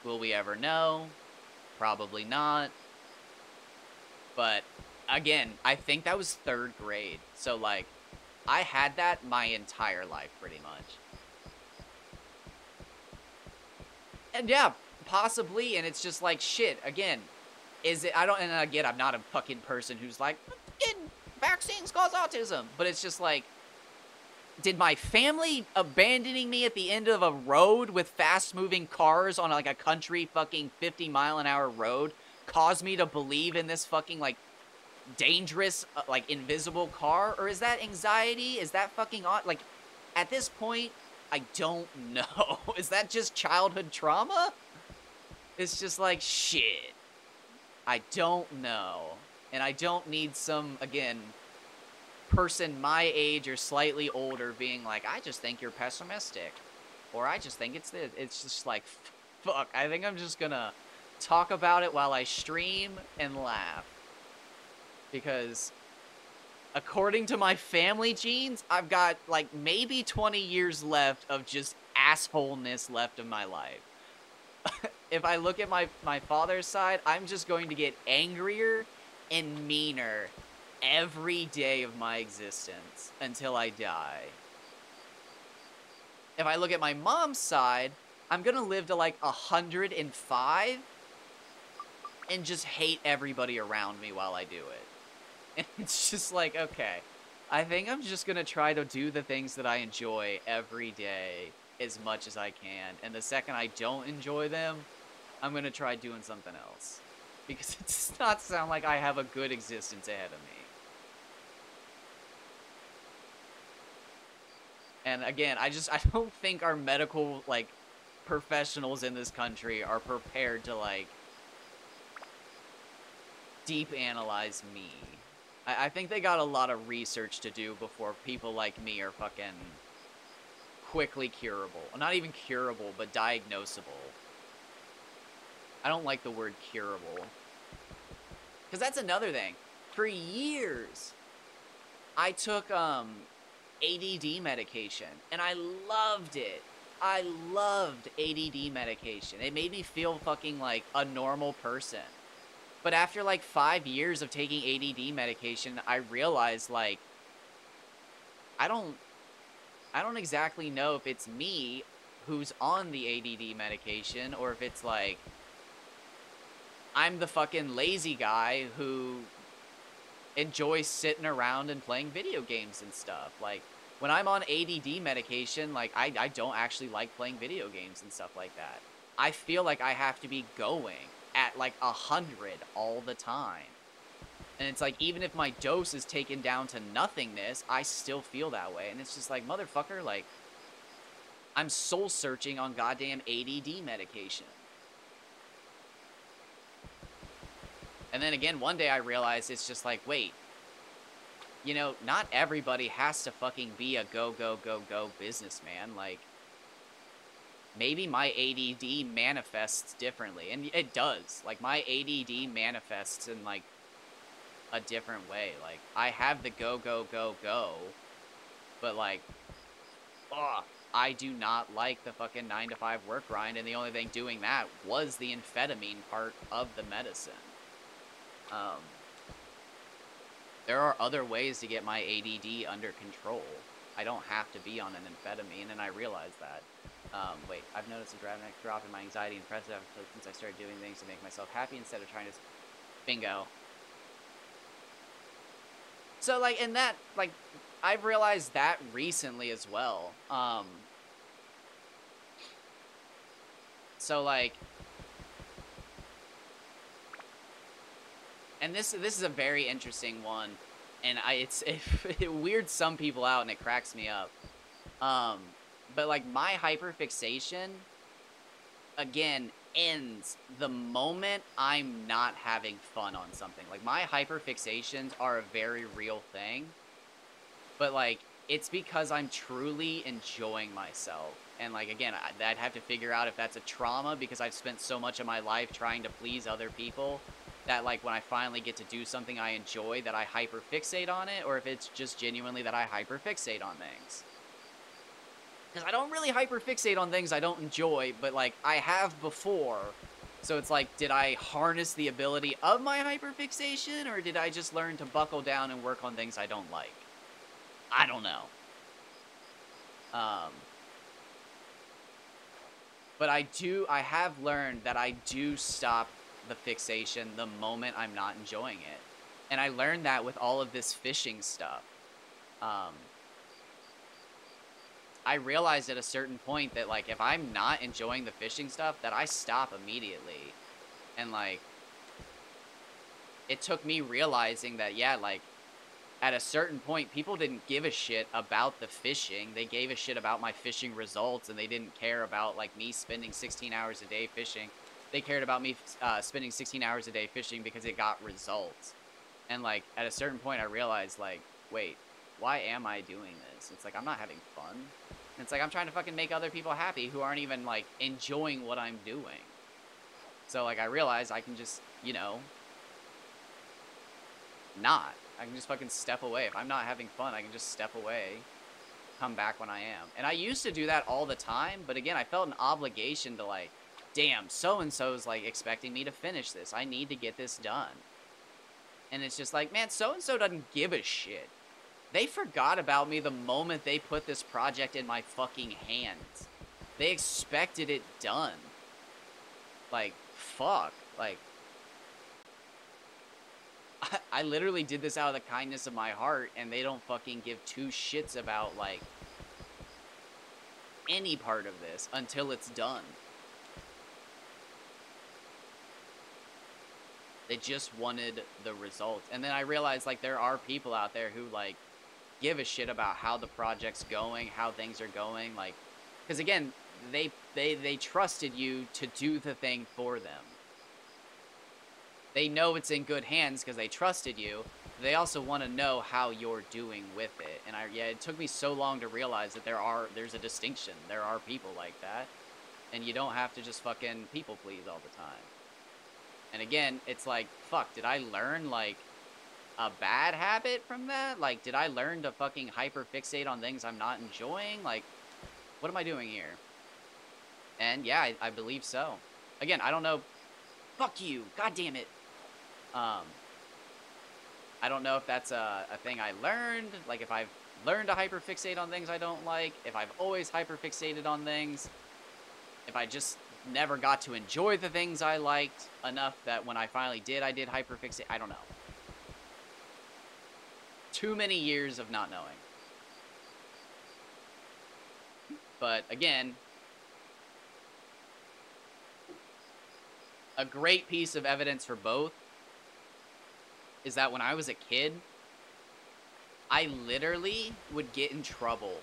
Will we ever know? Probably not. But again, I think that was 3rd grade. So, like, I had that my entire life, pretty much. And yeah, possibly, and it's just like, shit, again, is it, and again, I'm not a fucking person who's like, vaccines cause autism. But it's just like, did my family abandoning me at the end of a road with fast-moving cars on, like, a country fucking 50-mile-an-hour road cause me to believe in this fucking, like, dangerous, like, invisible car? Or is that anxiety? Is that fucking, like, at this point, I don't know. Is that just childhood trauma? It's just like, shit. I don't know. And I don't need some, again, person my age or slightly older being like, I just think you're pessimistic, or I just think it's this. It's just like, fuck, I think I'm just gonna talk about it while I stream and laugh, because according to my family genes, I've got like maybe 20 years left of just assholeness left in my life. If I look at my father's side, I'm just going to get angrier and meaner every day of my existence until I die. If I look at my mom's side, I'm gonna live to like 105 and just hate everybody around me while I do it. And it's just like, okay, I think I'm just gonna try to do the things that I enjoy every day as much as I can. And the second I don't enjoy them, I'm gonna try doing something else. Because it does not sound like I have a good existence ahead of me. And again, I don't think our medical, like, professionals in this country are prepared to, like, deep analyze me. I think they got a lot of research to do before people like me are fucking quickly curable. Not even curable, but diagnosable. I don't like the word curable. Because that's another thing. For years, I took, ADD medication, and I loved it. I loved ADD medication. It made me feel fucking like a normal person. But after like 5 years of taking ADD medication, I realized, like, I don't exactly know if it's me who's on the ADD medication, or if it's like I'm the fucking lazy guy who enjoys sitting around and playing video games and stuff. Like, when I'm on ADD medication, like, I don't actually like playing video games and stuff like that. I feel like I have to be going at, like, 100 all the time. And it's like, even if my dose is taken down to nothingness, I still feel that way. And it's just like, motherfucker, like, I'm soul-searching on goddamn ADD medication. And then again, one day I realized it's just like, wait, you know, not everybody has to fucking be a go, go, go, go businessman. Like, maybe my ADD manifests differently. And it does. Like, my ADD manifests in, like, a different way. Like, I have the go, go, go, go. But, like, ugh, I do not like the fucking 9 to 5 work grind. And the only thing doing that was the amphetamine part of the medicine. There are other ways to get my ADD under control. I don't have to be on an amphetamine, and I realize that. Wait, I've noticed a dramatic drop in my anxiety and depression since I started doing things to make myself happy instead of trying to... Bingo. So, like, in that, like, I've realized that recently as well. So, like... And this is a very interesting one, and it weirds some people out and it cracks me up. But like my hyperfixation, again, ends the moment I'm not having fun on something. Like my hyperfixations are a very real thing, but like it's because I'm truly enjoying myself. And like again, I'd have to figure out if that's a trauma because I've spent so much of my life trying to please other people that like when I finally get to do something I enjoy that I hyperfixate on it, or if it's just genuinely that I hyperfixate on things. Because I don't really hyperfixate on things I don't enjoy, but like I have before. So it's like, did I harness the ability of my hyperfixation, or did I just learn to buckle down and work on things I don't like? I don't know. But I have learned that I do stop the fixation the moment I'm not enjoying it. And I learned that with all of this fishing stuff. I realized at a certain point that, like, if I'm not enjoying the fishing stuff, that I stop immediately. And, like, it took me realizing that, yeah, like, at a certain point, people didn't give a shit about the fishing. They gave a shit about my fishing results, and they didn't care about, like, me spending 16 hours a day fishing. They cared about me spending 16 hours a day fishing because it got results. And, like, at a certain point, I realized, like, wait, why am I doing this? It's like, I'm not having fun. And it's like, I'm trying to fucking make other people happy who aren't even, like, enjoying what I'm doing. So, like, I realized I can just, you know, not. I can just fucking step away. If I'm not having fun, I can just step away, come back when I am. And I used to do that all the time, but again, I felt an obligation to, like, damn, so-and-so's, like, expecting me to finish this. I need to get this done. And it's just like, man, so-and-so doesn't give a shit. They forgot about me the moment they put this project in my fucking hands. They expected it done. Like, fuck. Like, I literally did this out of the kindness of my heart, and they don't fucking give two shits about, like, any part of this until it's done. They just wanted the result. And then I realized, like, there are people out there who, like, give a shit about how the project's going, how things are going, like, because again, they trusted you to do the thing for them. They know it's in good hands because they trusted you. They also want to know how you're doing with it. And yeah, it took me so long to realize that there's a distinction. There are people like that. And you don't have to just fucking people please all the time. And again, it's like, fuck, did I learn, like, a bad habit from that? Like, did I learn to fucking hyperfixate on things I'm not enjoying? Like, what am I doing here? And yeah, I believe so. Again, I don't know. Fuck you. God damn it. I don't know if that's a thing I learned, like if I've learned to hyperfixate on things I don't like, if I've always hyperfixated on things, if I just never got to enjoy the things I liked enough that when I finally did, I did hyperfixate. I don't know. Too many years of not knowing. But again, a great piece of evidence for both is that when I was a kid, I literally would get in trouble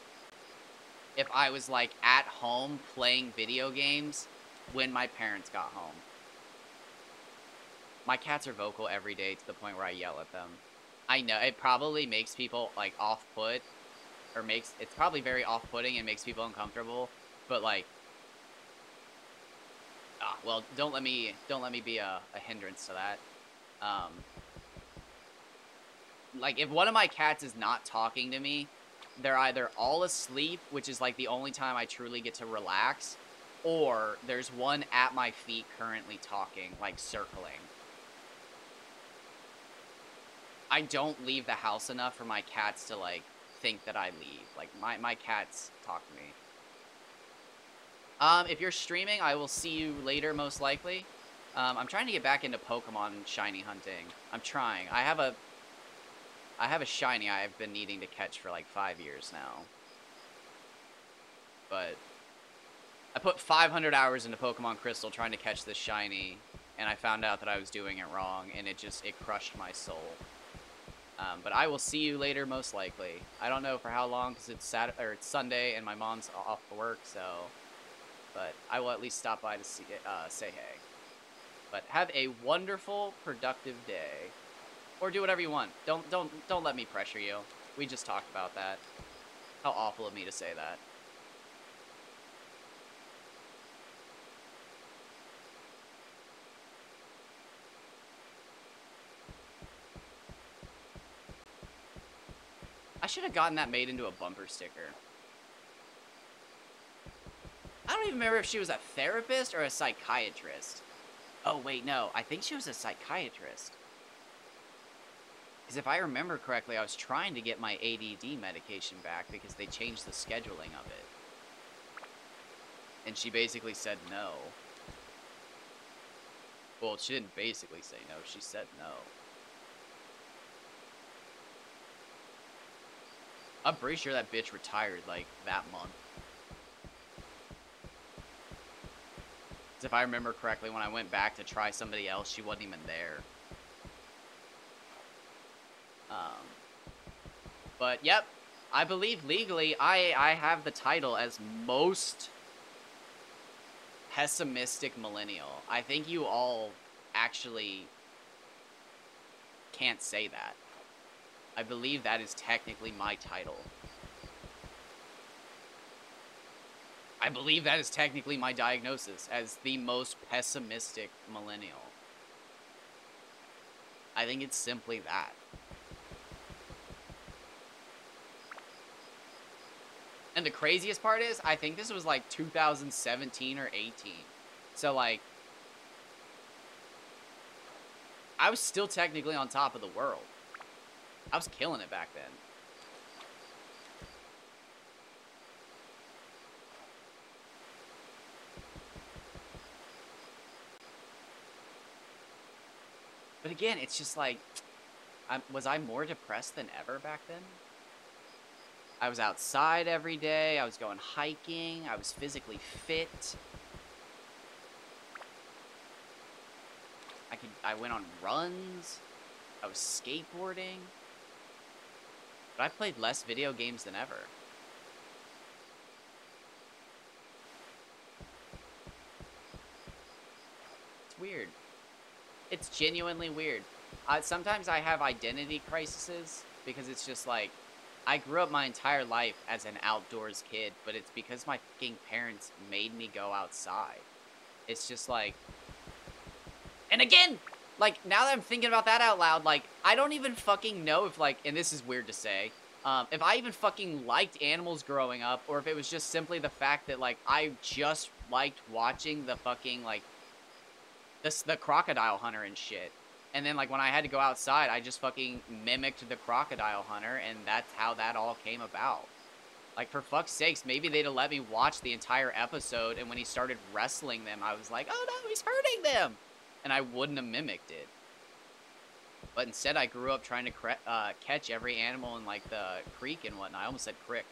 if I was, like, at home playing video games when my parents got home. My cats are vocal every day to the point where I yell at them. I know it probably makes people like off-put, or it's probably very off-putting and makes people uncomfortable. But like, well, don't let me be a hindrance to that. Like if one of my cats is not talking to me, they're either all asleep, which is like the only time I truly get to relax, or there's one at my feet currently talking, like circling. I don't leave the house enough for my cats to like think that I leave. Like my cats talk to me. If you're streaming, I will see you later most likely. I'm trying to get back into Pokemon shiny hunting. I'm trying. I have a shiny I've been needing to catch for like 5 years now. But I put 500 hours into Pokemon Crystal trying to catch this shiny, and I found out that I was doing it wrong, and it crushed my soul. But I will see you later, most likely. I don't know for how long, because it's Sunday, and my mom's off for work, so... But I will at least stop by to say hey. But have a wonderful, productive day. Or do whatever you want. Don't let me pressure you. We just talked about that. How awful of me to say that. I should have gotten that made into a bumper sticker. I don't even remember if she was a therapist or a psychiatrist. Oh, wait, no. I think she was a psychiatrist. Because if I remember correctly, I was trying to get my ADD medication back because they changed the scheduling of it. And she basically said no. Well, she didn't basically say no. She said no. I'm pretty sure that bitch retired, like, that month. Because if I remember correctly, when I went back to try somebody else, she wasn't even there. But, yep. I believe legally, I have the title as most pessimistic millennial. I think you all actually can't say that. I believe that is technically my title. I believe that is technically my diagnosis as the most pessimistic millennial. I think it's simply that. And the craziest part is, I think this was like 2017 or 18. So like, I was still technically on top of the world. I was killing it back then. But again, it's just like, was I more depressed than ever back then? I was outside every day. I was going hiking. I was physically fit. I went on runs. I was skateboarding. But I played less video games than ever. It's weird. It's genuinely weird. Sometimes I have identity crises because it's just like, I grew up my entire life as an outdoors kid, but it's because my fucking parents made me go outside. It's just like... And again, like, now that I'm thinking about that out loud, like, I don't even fucking know if, like, and this is weird to say, if I even fucking liked animals growing up, or if it was just simply the fact that, like, I just liked watching the fucking, like, the crocodile hunter and shit. And then, like, when I had to go outside, I just fucking mimicked the crocodile hunter, and that's how that all came about. Like, for fuck's sakes, maybe they'd have let me watch the entire episode, and when he started wrestling them, I was like, oh no, he's hurting them! And I wouldn't have mimicked it. But instead, I grew up trying to catch every animal in, like, the creek and whatnot. I almost said crick.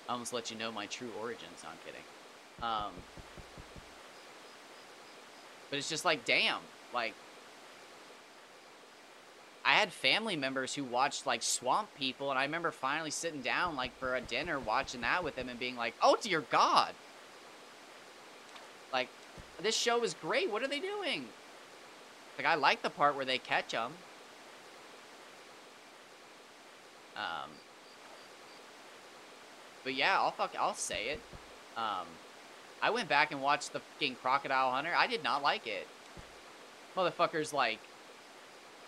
I almost let you know my true origins. No, I'm kidding. But it's just like, damn, like... I had family members who watched, like, Swamp People, and I remember finally sitting down, like, for a dinner, watching that with them and being like, oh, dear God! Like, this show is great, what are they doing? Like, I like the part where they catch them. But yeah, I'll say it. I went back and watched the fucking Crocodile Hunter. I did not like it. Motherfuckers, like,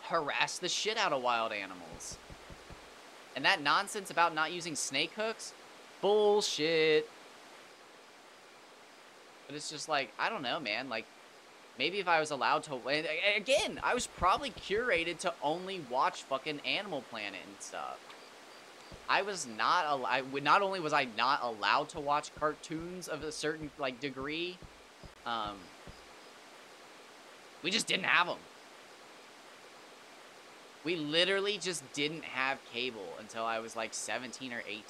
harass the shit out of wild animals. And that nonsense about not using snake hooks? Bullshit. But it's just like, I don't know, man. Like, maybe if I was allowed to... Again, I was probably curated to only watch fucking Animal Planet and stuff. I was not... Not only was I not allowed to watch cartoons of a certain, like, degree, we just didn't have them. We literally just didn't have cable until I was like 17 or 18.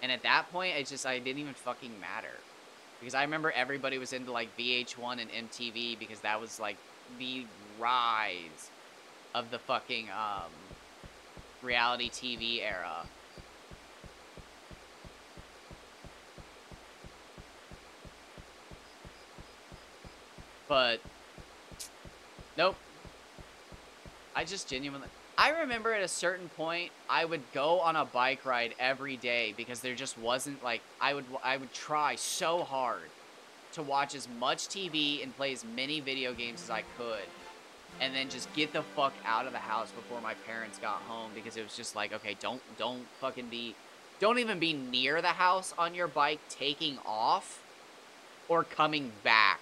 And at that point, I didn't even fucking matter. Because I remember everybody was into like VH1 and MTV because that was like the rise of the fucking reality TV era. But nope. I just genuinely... I remember at a certain point, I would go on a bike ride every day because there just wasn't, like... I would try so hard to watch as much TV and play as many video games as I could. And then just get the fuck out of the house before my parents got home because it was just like, okay, don't fucking be... Don't even be near the house on your bike taking off or coming back.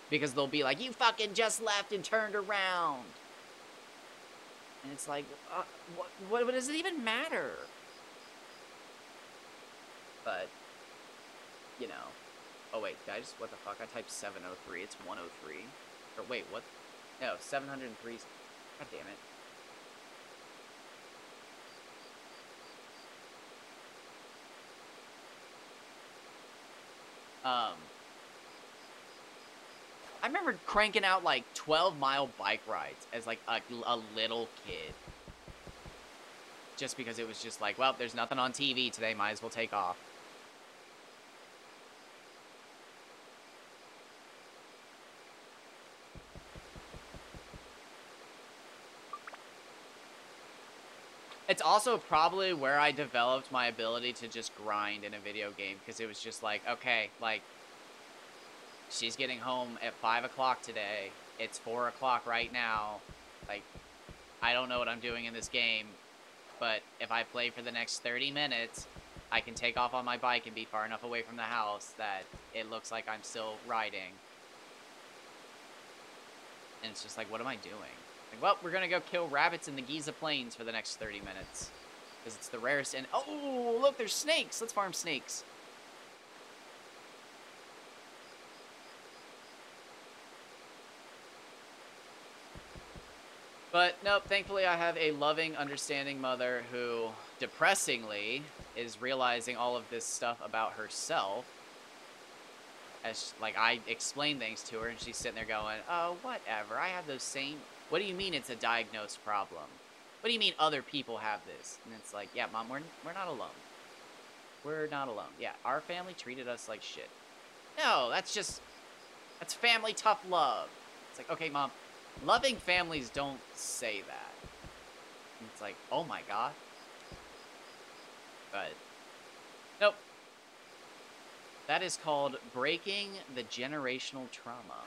Because they'll be like, you fucking just left and turned around. And it's like, what does it even matter? But, you know. Oh, wait, did I just, what the fuck? I typed 703. It's 103. Or, wait, what? No, 703. God damn it. I remember cranking out, like, 12-mile bike rides as, like, a little kid. Just because it was just like, well, there's nothing on TV today, might as well take off. It's also probably where I developed my ability to just grind in a video game, because it was just like, okay, like, she's getting home at 5 o'clock today. It's 4 o'clock right now. Like, I don't know what I'm doing in this game, but if I play for the next 30 minutes, I can take off on my bike and be far enough away from the house that it looks like I'm still riding. And it's just like, what am I doing? Like, well, we're gonna go kill rabbits in the Giza Plains for the next 30 minutes. Because it's the rarest and... Oh, look, there's snakes! Let's farm snakes. But, nope, thankfully I have a loving, understanding mother who, depressingly, is realizing all of this stuff about herself. As, like, I explain things to her, and she's sitting there going, oh, whatever, I have those same... What do you mean it's a diagnosed problem? What do you mean other people have this? And it's like, yeah, Mom, we're not alone. We're not alone. Yeah, our family treated us like shit. No, that's family tough love. It's like, okay, Mom, loving families don't say that. And it's like, oh my god. But, nope. That is called breaking the generational trauma.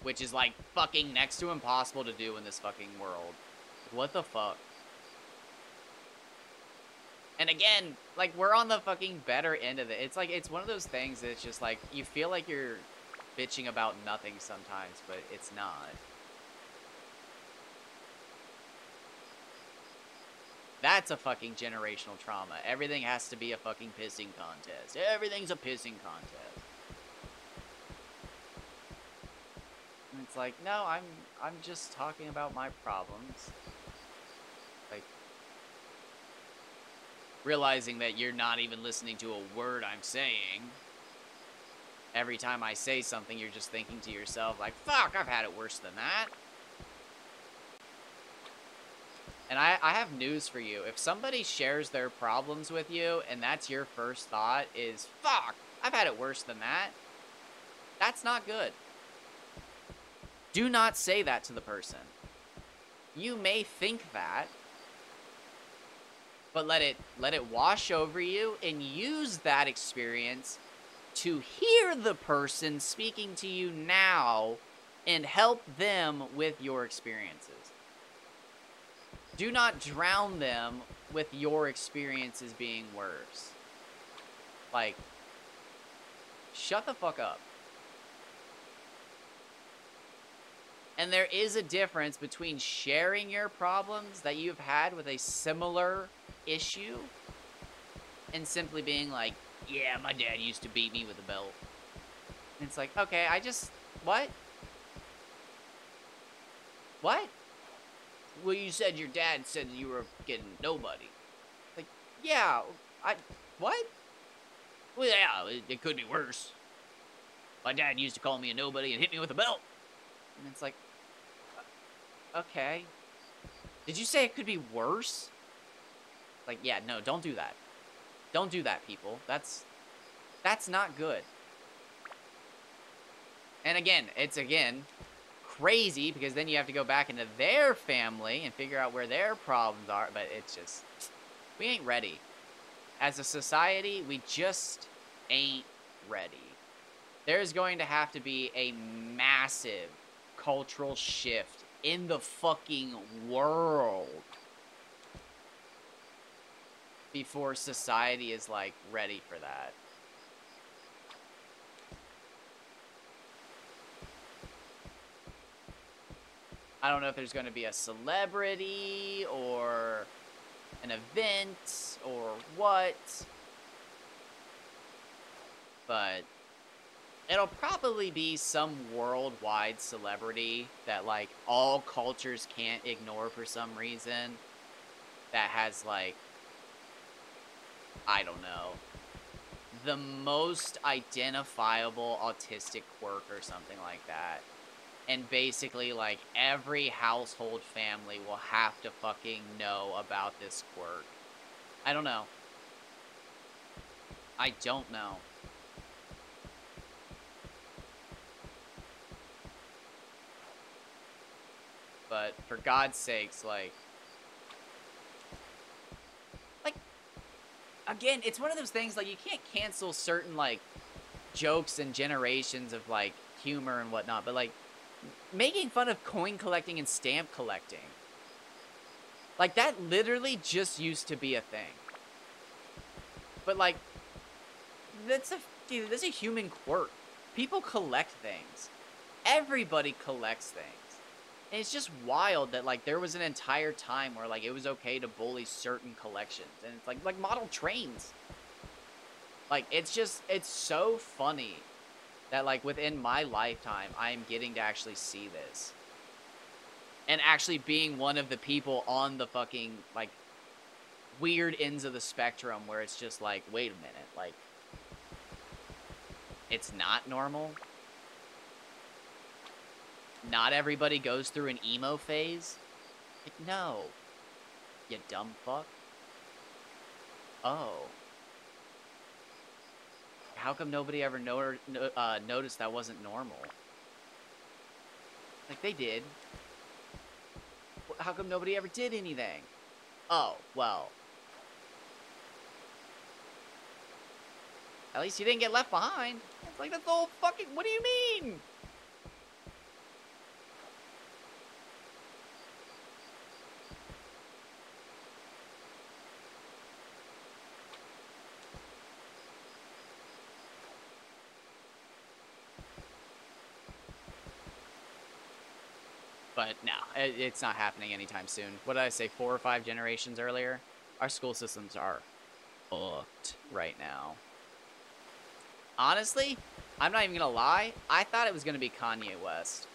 Which is, like, fucking next to impossible to do in this fucking world. What the fuck? And again, like, we're on the fucking better end of it. It's like, it's one of those things that it's just like, you feel like you're bitching about nothing sometimes, but it's not. That's a fucking generational trauma. Everything has to be a fucking pissing contest. Everything's a pissing contest. And it's like, no, I'm just talking about my problems. Like, realizing that you're not even listening to a word I'm saying. Every time I say something, you're just thinking to yourself, like, fuck, I've had it worse than that. And I have news for you. If somebody shares their problems with you, and that's your first thought is, fuck, I've had it worse than that, that's not good. Do not say that to the person. You may think that, but let it wash over you and use that experience to hear the person speaking to you now and help them with your experiences. Do not drown them with your experiences being worse. Like, shut the fuck up. And there is a difference between sharing your problems that you've had with a similar issue and simply being like, yeah, my dad used to beat me with a belt. And it's like, okay, what? What? Well, you said your dad said you were getting nobody. Like, yeah, what? Well, yeah, it could be worse. My dad used to call me a nobody and hit me with a belt. And it's like, okay. Did you say it could be worse? Like, yeah, no, don't do that. Don't do that, people. That's not good. And again, it's crazy because then you have to go back into their family and figure out where their problems are. But it's just, we ain't ready. As a society, we just ain't ready. There's going to have to be a massive cultural shift in the fucking world before society is, like, ready for that. I don't know if there's going to be a celebrity or an event or what, but it'll probably be some worldwide celebrity that, like, all cultures can't ignore for some reason, that has, like, I don't know, the most identifiable autistic quirk or something like that. And basically, like, every household family will have to fucking know about this quirk. I don't know. I don't know. But for God's sakes, like, again, it's one of those things, like, you can't cancel certain, like, jokes and generations of, like, humor and whatnot, but, like, making fun of coin collecting and stamp collecting, like, that literally just used to be a thing. But, like, that's a human quirk. People collect things. Everybody collects things. And it's just wild that, like, there was an entire time where, like, it was okay to bully certain collections. And it's like model trains. Like, it's so funny that, like, within my lifetime, I am getting to actually see this. And actually being one of the people on the fucking, like, weird ends of the spectrum where it's just like, wait a minute, like, it's not normal. Not everybody goes through an emo phase. Like, no. You dumb fuck. Oh. How come nobody ever noticed that wasn't normal? Like, they did. How come nobody ever did anything? Oh, well. At least you didn't get left behind. It's like, that's the whole fucking... What do you mean? But no, it's not happening anytime soon. What did I say, 4 or 5 generations earlier? Our school systems are fucked right now. Honestly, I'm not even gonna lie. I thought it was gonna be Kanye West.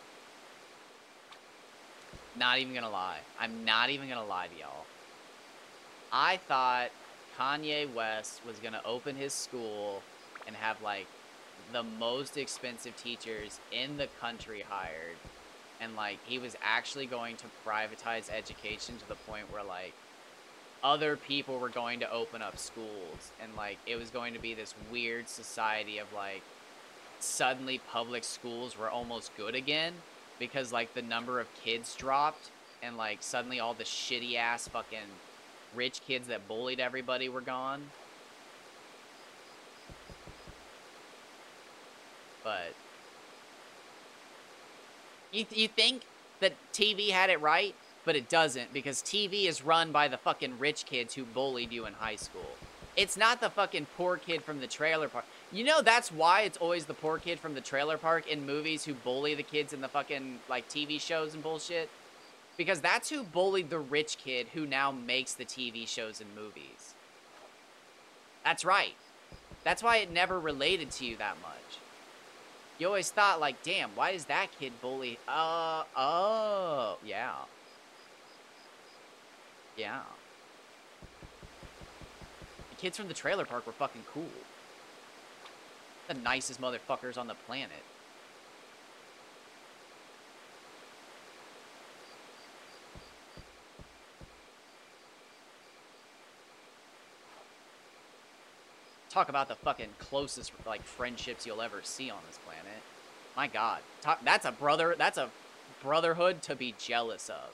Not even gonna lie. I'm not even gonna lie to y'all. I thought Kanye West was gonna open his school and have, like, the most expensive teachers in the country hired. And, like, he was actually going to privatize education to the point where, like, other people were going to open up schools. And, like, it was going to be this weird society of, like, suddenly public schools were almost good again. Because, like, the number of kids dropped. And, like, suddenly all the shitty-ass fucking rich kids that bullied everybody were gone. But you think that TV had it right, but it doesn't, because TV is run by the fucking rich kids who bullied you in high school. It's not the fucking poor kid from the trailer park. You know that's why it's always the poor kid from the trailer park in movies who bully the kids in the fucking, like, TV shows and bullshit? Because that's who bullied the rich kid who now makes the TV shows and movies. That's right. That's why it never related to you that much. You always thought, like, damn, why is that kid bully? Oh, yeah. Yeah. The kids from the trailer park were fucking cool. The nicest motherfuckers on the planet. Talk about the fucking closest, like, friendships you'll ever see on this planet. My God. That's a brotherhood to be jealous of.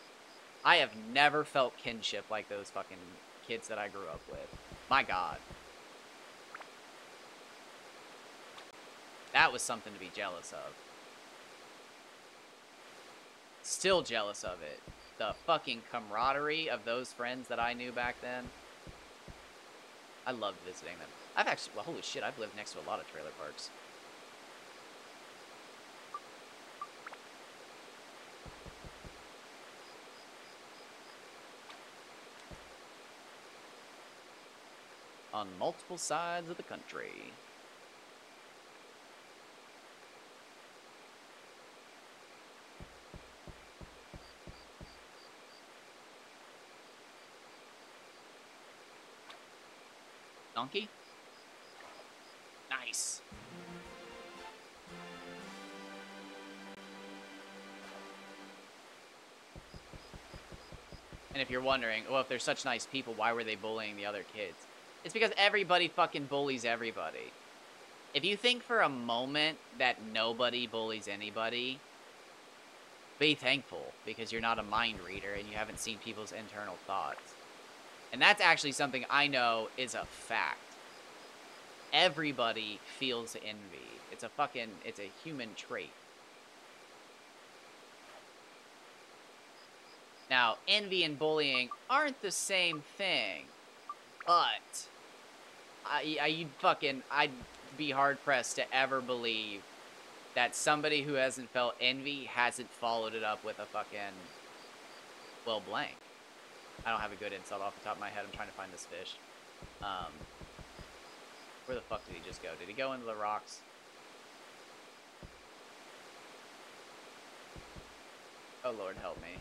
I have never felt kinship like those fucking kids that I grew up with. My God. That was something to be jealous of. Still jealous of it. The fucking camaraderie of those friends that I knew back then. I loved visiting them. I've actually, well, holy shit, I've lived next to a lot of trailer parks. On multiple sides of the country. Donkey? Nice. And if you're wondering, well, if they're such nice people, why were they bullying the other kids? It's because everybody fucking bullies everybody. If you think for a moment that nobody bullies anybody, be thankful, because you're not a mind reader and you haven't seen people's internal thoughts. And that's actually something I know is a fact. Everybody feels envy. It's a human trait. Now, envy and bullying aren't the same thing, but I'd be hard-pressed to ever believe that somebody who hasn't felt envy hasn't followed it up with a fucking, well, blank. I don't have a good insult off the top of my head. I'm trying to find this fish. Where the fuck did he just go? Did he go into the rocks? Oh, Lord, help me.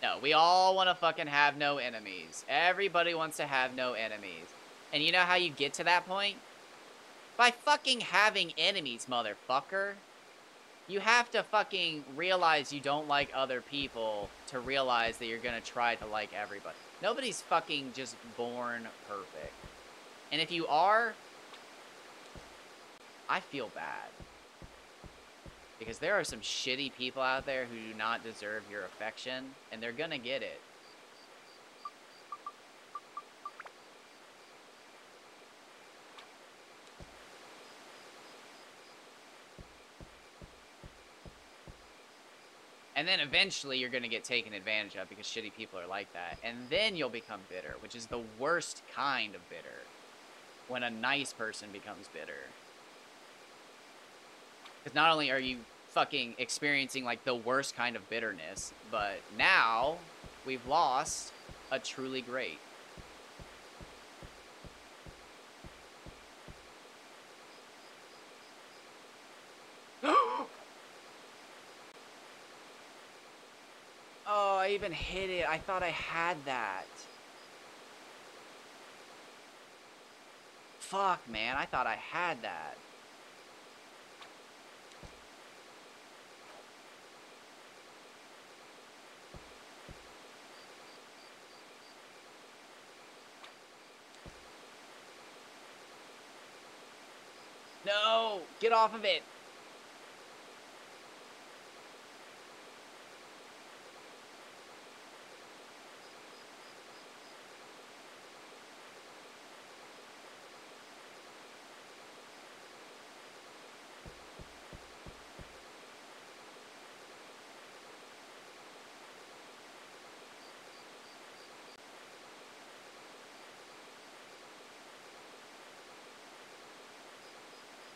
No, we all want to fucking have no enemies. Everybody wants to have no enemies. And you know how you get to that point? By fucking having enemies, motherfucker. You have to fucking realize you don't like other people to realize that you're gonna try to like everybody. Nobody's fucking just born perfect. And if you are, I feel bad. Because there are some shitty people out there who do not deserve your affection, and they're gonna get it. And then eventually you're going to get taken advantage of because shitty people are like that. And then you'll become bitter, which is the worst kind of bitter. When a nice person becomes bitter. Because not only are you fucking experiencing, like, the worst kind of bitterness, but now we've lost a truly great. Oh, I even hit it. I thought I had that. Fuck, man. I thought I had that. No! Get off of it!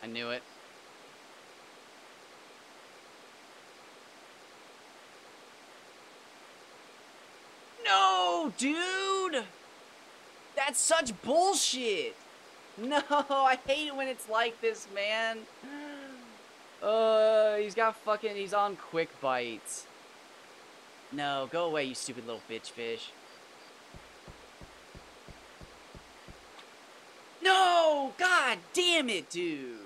I knew it. No, dude! That's such bullshit! No, I hate it when it's like this, man. He's on quick bites. No, go away, you stupid little bitch fish. No! God damn it, dude!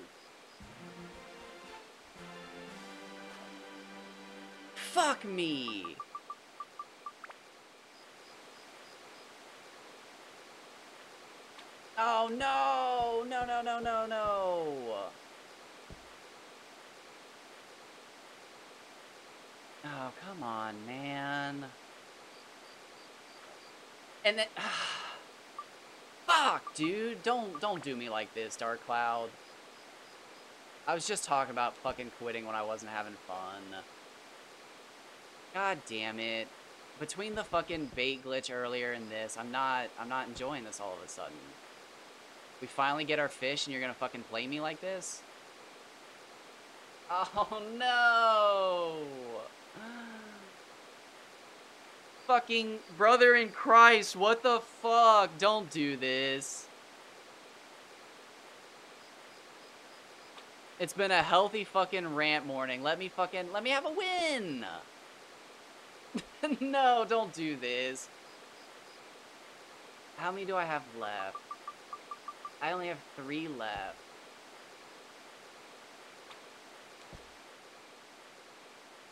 Fuck me! Oh, no! No, no, no, no, no! Oh, come on, man. And then... Fuck, dude! Don't do me like this, Dark Cloud. I was just talking about fucking quitting when I wasn't having fun. God damn it. Between the fucking bait glitch earlier and this, I'm not enjoying this all of a sudden. We finally get our fish and you're gonna fucking play me like this? Oh no! Fucking brother in Christ, what the fuck? Don't do this. It's been a healthy fucking rant morning. Let me have a win! No, don't do this. How many do I have left? I only have 3 left.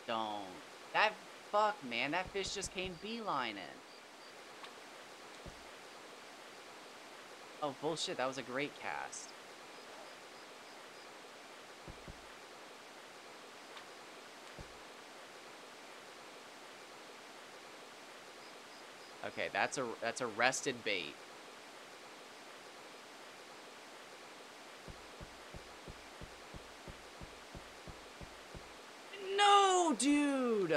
Don't. Fuck, man. That fish just came beelining. Oh, bullshit. That was a great cast. Okay, that's a rested bait. No, dude!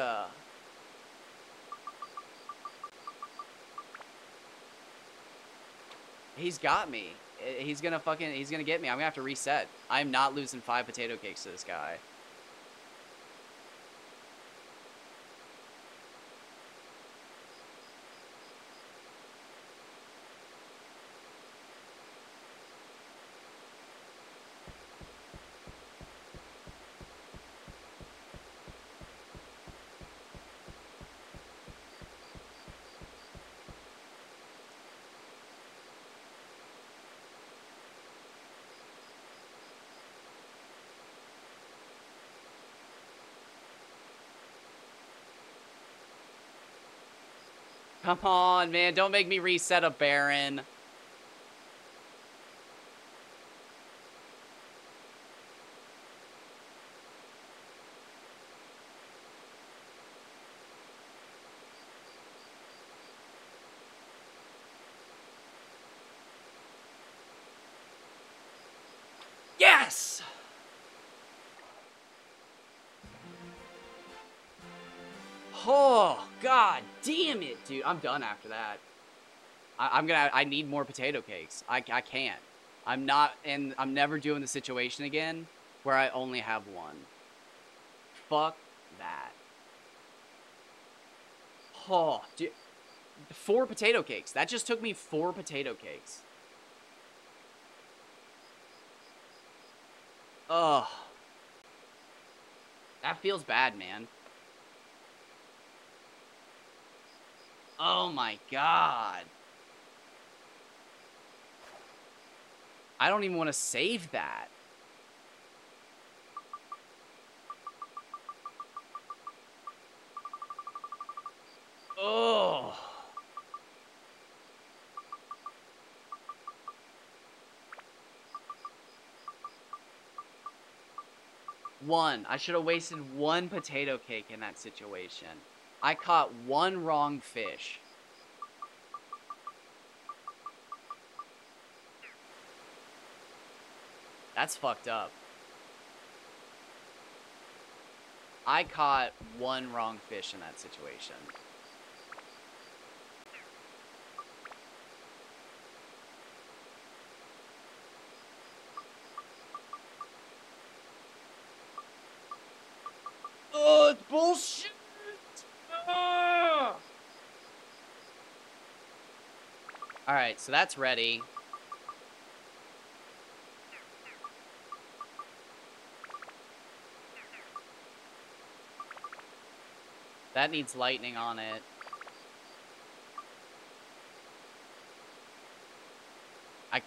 He's got me. He's gonna get me. I'm gonna have to reset. I'm not losing 5 potato cakes to this guy. Come on, man. Don't make me reset a Baron. Yes! Oh, god damn it, dude. I'm done after that. I need more potato cakes. I can't. I'm never doing the situation again where I only have 1. Fuck that. Oh, dude. 4 potato cakes. That just took me 4 potato cakes. Ugh. That feels bad, man. Oh my god. I don't even want to save that. Oh. One. I should have wasted one potato cake in that situation. I caught one wrong fish. That's fucked up. I caught one wrong fish in that situation. Oh, it's bullshit! Alright, so that's ready. That needs lightning on it.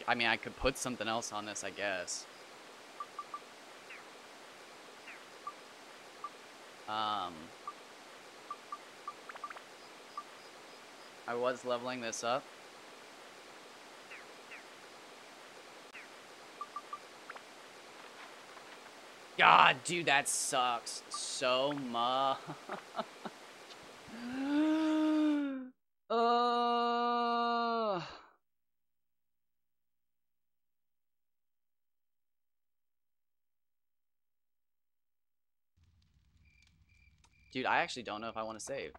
I mean, I could put something else on this, I guess. I was leveling this up. God, dude, that sucks so much. Dude, I actually don't know if I want to save.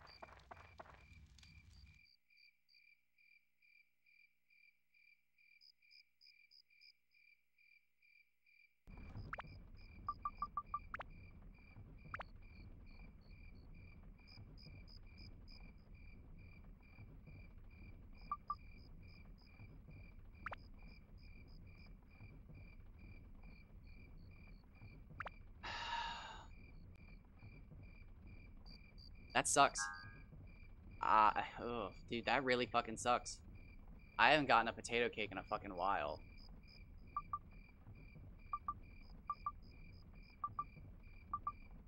That sucks. Oh, dude, that really fucking sucks. I haven't gotten a potato cake in a fucking while.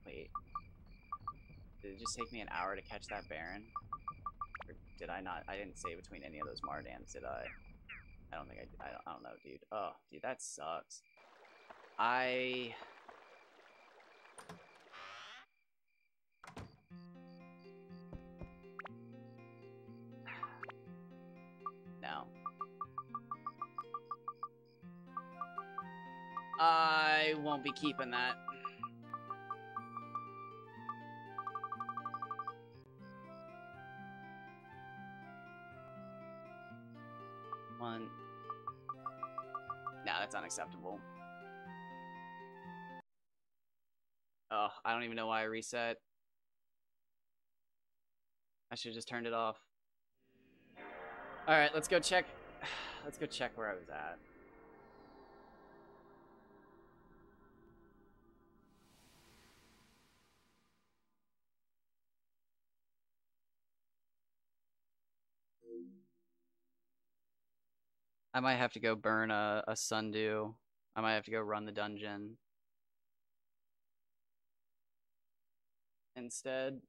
Wait. Did it just take me an hour to catch that Baron? Or did I not? I didn't save between any of those Mardans, did I? I don't think I did. I don't know, dude. Oh, dude, that sucks. No. I won't be keeping that. One. Nah, that's unacceptable. Oh, I don't even know why I reset. I should have just turned it off. Alright, let's go check. Let's go check where I was at. I might have to go burn a sundew. I might have to go run the dungeon instead.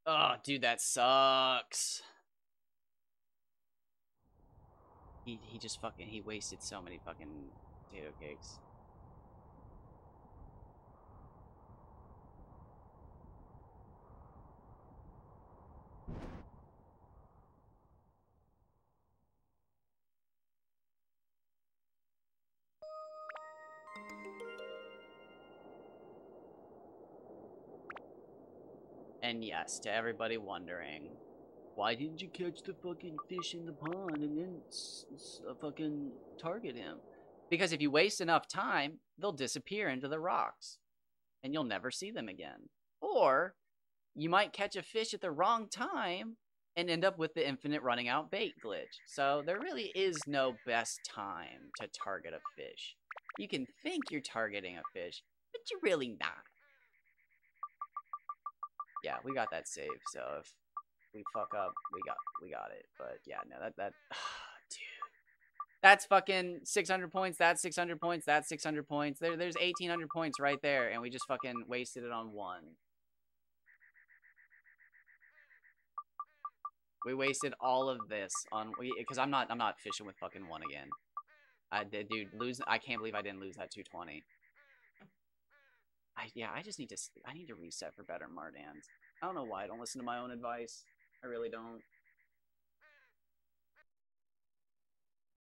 Oh, dude, that sucks. He just fucking, he wasted so many fucking potato cakes. And yes, to everybody wondering, why didn't you catch the fucking fish in the pond and then fucking target him? Because if you waste enough time, they'll disappear into the rocks and you'll never see them again. Or you might catch a fish at the wrong time and end up with the infinite running out bait glitch. So there really is no best time to target a fish. You can think you're targeting a fish, but you're really not. Yeah, we got that saved, so if we fuck up, we got it. But yeah, no, that dude. That's fucking 600 points, that's 600 points, that's 600 points. There's 1800 points right there, and we just fucking wasted it on one. We wasted all of this on because I'm not fishing with fucking one again. I did, dude. I can't believe I didn't lose that 220. I just need to reset for better Mardans. I don't know why I don't listen to my own advice. I really don't.